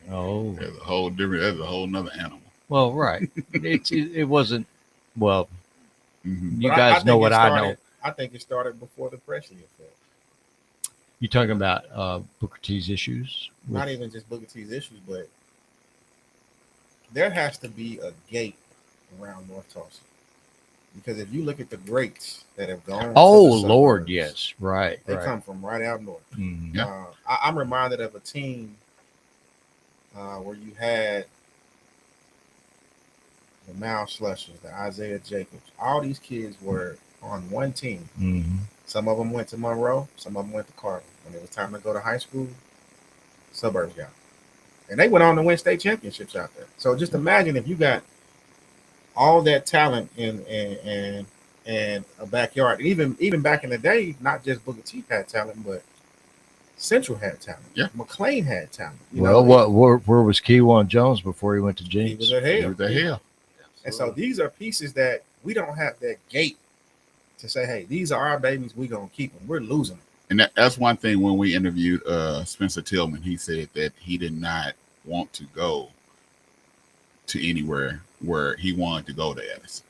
That's a whole nother animal. Well, right. It wasn't well. Mm-hmm. You guys know what I know. I think it started before the Presley effect. You talking about Booker T's issues? Not even just Booker T's issues, but there has to be a gate around North Tulsa. Because if you look at the greats that have gone, oh Lord, yes, right, they right. come from right out north. Mm-hmm. Yeah. I'm reminded of a team where you had the Mal Slushers, the Isaiah Jacobs. All these kids were on one team. Mm-hmm. Some of them went to Monroe, some of them went to Carter. When it was time to go to high school, suburbs got them. And they went on to win state championships out there. So just imagine if you got all that talent in a backyard. Even back in the day, not just Booker T had talent, but Central had talent. Yeah. McLean had talent. Where was Keywan Jones before he went to James? He was at Hale. He was at Hale. And so these are pieces that we don't have that gate to say, hey, these are our babies, we're going to keep them. We're losing them. And that's one thing when we interviewed Spencer Tillman, he said that he did not want to go to anywhere where he wanted to go to Edison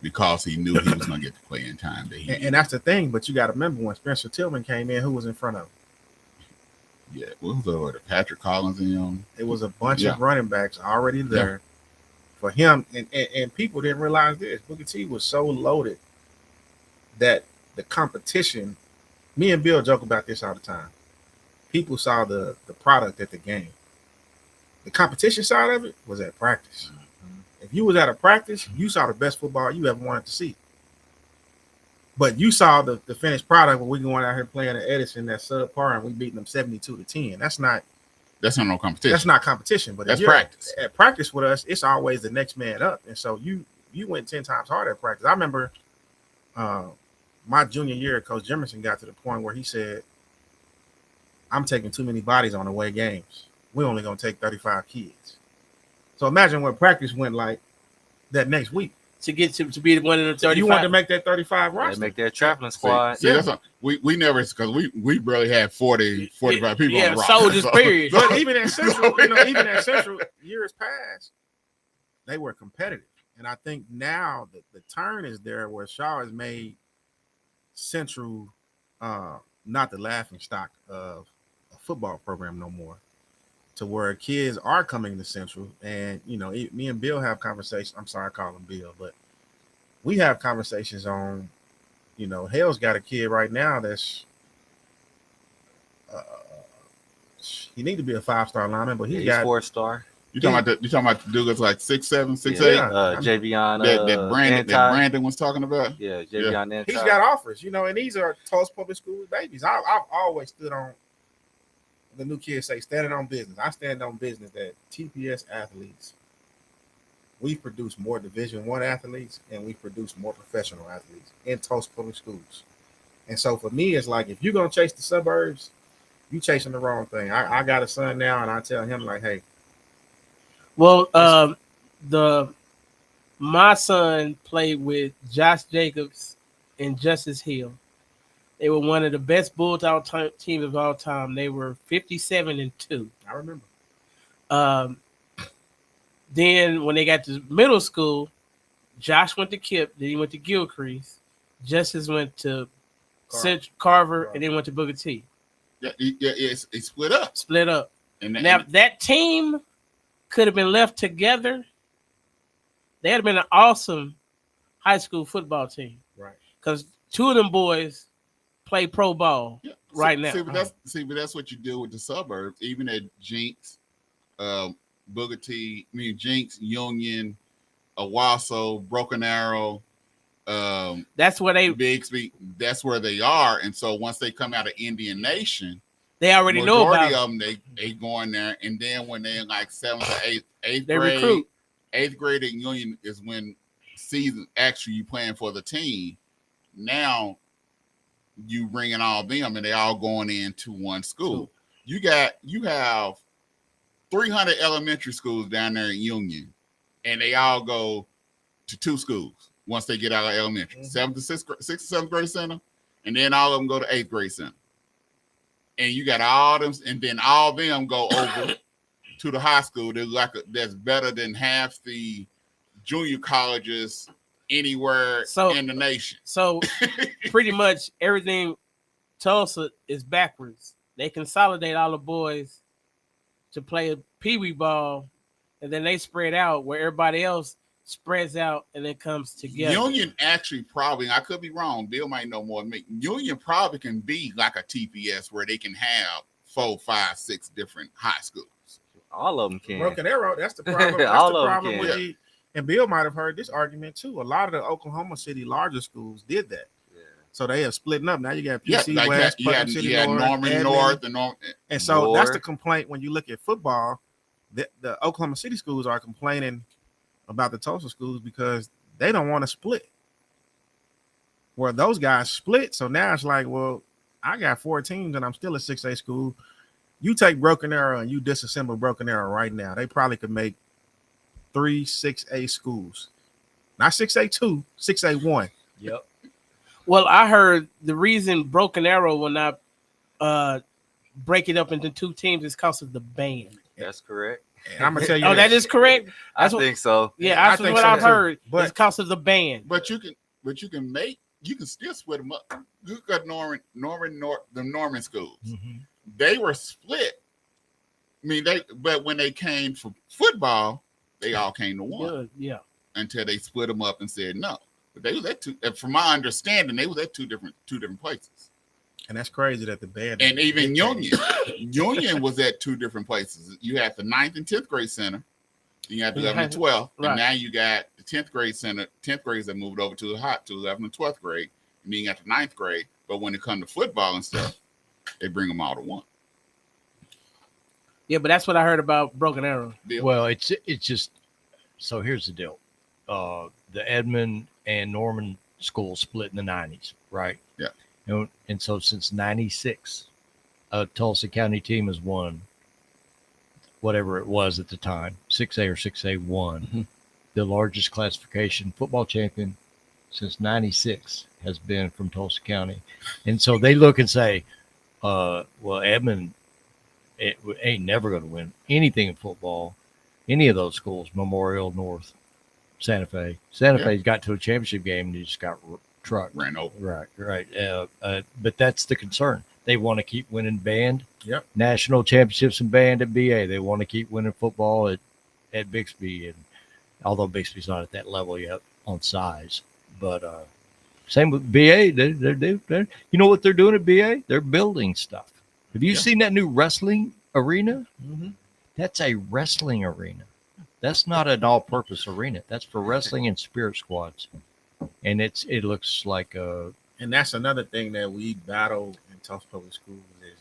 because he knew he was going to get the playing time that he and that's the thing. But you got to remember when Spencer Tillman came in, who was in front of him? Yeah, what was it? Patrick Collins and him. It was a bunch of running backs already there for him. And people didn't realize this. Booker T was so loaded that the competition, me and Bill joke about this all the time. People saw the product at the game. The competition side of it was at practice. If you was at a practice, you saw the best football you ever wanted to see. But you saw the finished product when we going out here playing at Edison that subpar and we beating them 72-10. That's not no competition. That's not competition, but that's practice. At practice with us, it's always the next man up. And so you went 10 times harder at practice. I remember my junior year, Coach Jimerson got to the point where he said, I'm taking too many bodies on away games. We're only going to take 35 kids. So imagine what practice went like that next week. To get to be one of the 35. You want to make that 35 roster. Make that traveling squad. See, that's we never, because we barely had 40, 45 people on the roster. Soldiers, period. But even at Central, years past, they were competitive. And I think now the turn is there where Shaw has made Central not the laughing stock of a football program no more, to where kids are coming to Central. And, you know, me and Bill have conversations. I'm sorry, I call him Bill, but we have conversations on, you know, Hale's got a kid right now that's, he need to be a 5-star lineman, but he's got 4-star. You talking about the dude that's like 6'7", 6'8"? Javion. That Brandon was talking about. Yeah, Javion. Yeah. He's got offers, you know, and these are Tulsa Public School babies. I've always stood on. The new kids say standing on business. I stand on business that TPS athletes, we produce more Division I athletes and we produce more professional athletes in Tulsa Public Schools. And so for me, it's like, if you're going to chase the suburbs, you chasing the wrong thing. I got a son now and I tell him like, hey. Well, My son played with Josh Jacobs and Justice Hill. They were one of the best Bulldog teams of all time. They were 57-2. I remember. Um, then when they got to middle school, Josh went to Kip, then he went to Gilcrease. Justice went to Carver, and then went to Booker T. It's split up. Split up. And now that team could have been left together. They had been an awesome high school football team. Right. Because two of them boys play pro ball now. But that's what you do with the suburbs. Even at Jinx, Booker T, Jinx, Union, Owasso, Broken Arrow, that's where they Bixby. That's where they are. And so once they come out of Indian Nation, they already know about majority of them. They go in there, and then when they're in like 7th or 8th they grade, recruit. 8th grade at Union is when season actually you playing for the team. Now you bringing all them, and they all going into one school. You have 300 elementary schools down there in Union, and they all go to 2 schools once they get out of elementary. 7th to 6th, 7th grade center, and then all of them go to 8th grade center. And you got all them, and then all them go over to the high school. That's better than half the junior colleges anywhere in the nation. So pretty much everything Tulsa is backwards. They consolidate all the boys to play pee-wee ball, and then they spread out where everybody else spreads out and then comes together. Union actually probably, I could be wrong, Bill might know more than me. Union probably can be like a TPS where they can have 4, 5, 6 different high schools. All of them can. Broken Arrow, that's the problem. That's All the of them problem can. with and Bill might have heard this argument too. A lot of the Oklahoma City larger schools did that. So they are splitting up. Now you got PC West, Putnam City North, Norman North, and so that's the complaint when you look at football. The Oklahoma City schools are complaining about the Tulsa schools because they don't want to split. Where those guys split, so now it's like, well, I got 4 teams and I'm still a 6A school. You take Broken Arrow and you disassemble Broken Arrow right now. They probably could make 3 6A schools, not 6A2, 6A1. Yep. Well, I heard the reason Broken Arrow will not break it up into 2 teams is because of the band. That's correct. And I'm gonna tell you. Oh, that is correct. I think so. Yeah, that's I think what so I've too. heard. But- It's because of the band. But you can still split them up. You got the Norman schools. Mm-hmm. They were split. But when they came for football, they all came to one. Yeah. Until they split them up and said no. But they was at 2. From my understanding, they was at two different places. And that's crazy that the band And even Union was at 2 different places. You had the 9th and 10th grade center. You had the 11th and 12th. Right. And now you got the 10th grade center. 10th graders that moved over to the 11th and 12th grade. And then you got the 9th grade. But when it comes to football and stuff, they bring them all to one. Yeah, but that's what I heard about Broken Arrow. Bill? Well, it's just so here's the deal. The Edmond and Norman schools split in the 90s, right? Yeah. And so since 96, a Tulsa County team has won whatever it was at the time, 6A or 6A1, Mm-hmm. the largest classification football champion since 96 has been from Tulsa County. And so they look and say, well, Edmond ain't never going to win anything in football. Any of those schools, Memorial, North, Santa Fe. Santa Fe's got to a championship game and he just got trucked. Ran over. Right. But that's the concern. They want to keep winning band. Yep. National championships in band at BA. They want to keep winning football at Bixby. And although Bixby's not at that level yet on size, but same with BA. They're you know what they're doing at BA? They're building stuff. Have you seen that new wrestling arena? Mm-hmm. That's a wrestling arena. That's not an all-purpose arena. That's for wrestling and spirit squads. And it looks like And that's another thing that we battle in Tulsa Public Schools is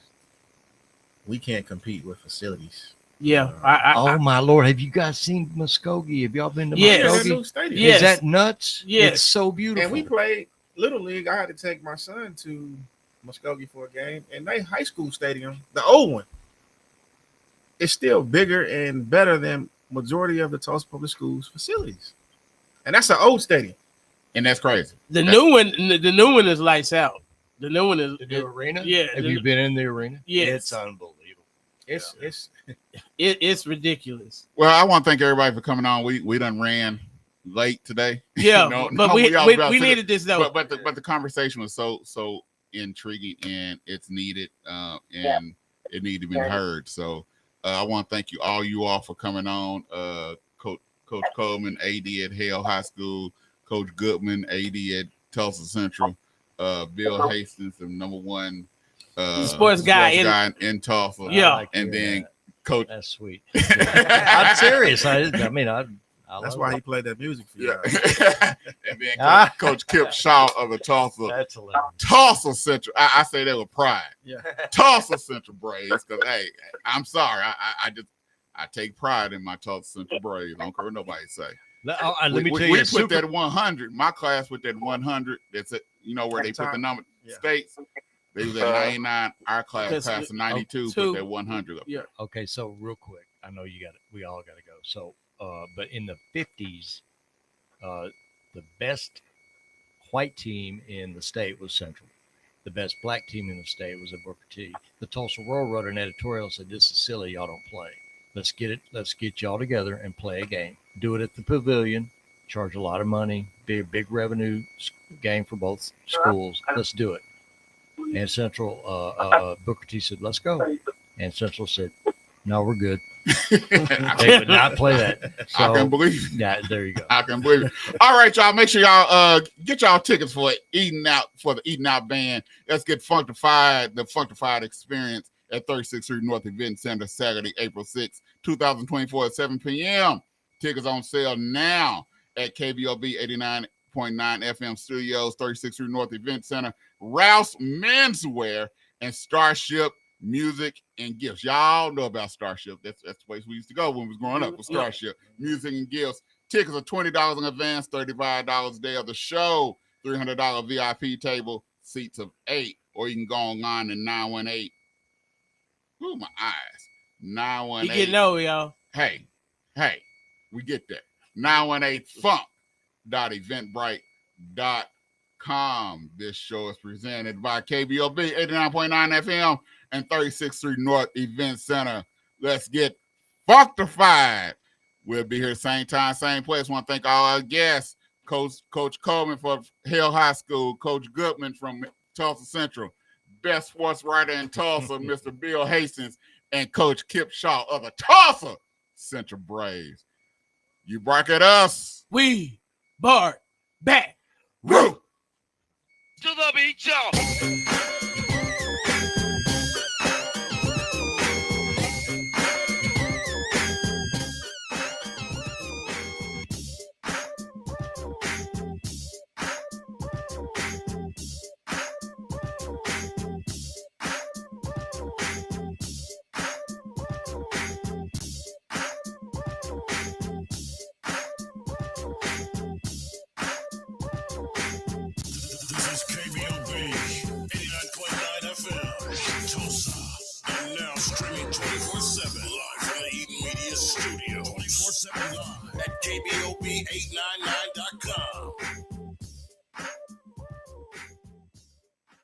we can't compete with facilities. Yeah. oh my Lord. Have you guys seen Muskogee? Have y'all been to Yes. That Muskogee? new stadium. Yes. Is that nuts? Yes. It's so beautiful. And we played Little League. I had to take my son to Muskogee for a game, and they high school stadium, the old one, is still bigger and better than majority of the Tulsa Public Schools facilities. And that's an old stadium. And that's crazy. The new one is lights out. The new one is The new arena? Yeah. Have you been in the arena? Yes. It's unbelievable. It's ridiculous. Well, I want to thank everybody for coming on. We done ran late today. Yeah, but we needed this though. But the conversation was so intriguing and it's needed and it needed to be heard. So I want to thank you all for coming on. Coach Coleman, AD at Hale High School, Coach Goodman, AD at Tulsa Central, Bill Hastings, the number one sports guy in Tulsa. Yeah, and then Coach. That's sweet. I'm serious. I That's why he played that music for you. And then Coach Kip Shaw of the Tulsa. That's hilarious. Tulsa Central. I say that with pride. Yeah. Tulsa Central Braves. Because hey, I'm sorry. I take pride in my Tulsa Central Braves. I don't care what nobody say. Let me tell you, we put that 100. My class with that 100. That's it. You know where they put the number states. They was at 99. Our class passed 92. Put that 100 up. Yeah. Okay, so real quick, I know we all got to go. So, but in the 50s, the best white team in the state was Central. The best black team in the state was at Booker T. The Tulsa World wrote an editorial and said, "This is silly. Y'all don't play. Let's get y'all together and play a game. Do it at the pavilion. Charge a lot of money. Be a big revenue game for both schools. Let's do it." And Central, Booker T said, "Let's go." And Central said, "No, we're good." They would not play that. So, I can believe it. Yeah, there you go. I can believe it. All right, y'all. Make sure y'all get y'all tickets for the Eating Out band. Let's get Functified, the Functified experience at 36th Street North Event Center, Saturday, April 6th, 2024 at 7 p.m. Tickets on sale now at KBOB 89.9 FM Studios, 36th Street North Event Center, Rouse Menswear, and Starship Music and Gifts. Y'all know about Starship. That's the place we used to go when we was growing up with Starship. Music and Gifts. Tickets are $20 in advance, $35 a day of the show, $300 VIP table, seats of 8. Or you can go online to 918. Ooh, my eyes. 918. You getting old, y'all. Hey, we get that. 918funk.eventbrite.com. This show is presented by KBOB 89.9 FM and 36th Street North Event Center. Let's get functified. We'll be here same time, same place. Want to thank all our guests. Coach Coleman from Hale High School, Coach Goodman from Tulsa Central, best sports writer in Tulsa, Mr. Bill Hastings, and Coach Kip Shaw of the Tulsa Central Braves. You bark at us. We bark back. Woo! To the beat, y'all. This is KBOB 89.9 FM, Tulsa. And now streaming 24/7 live from the Eden Media Studio. 24/7 live at KBOB899.com.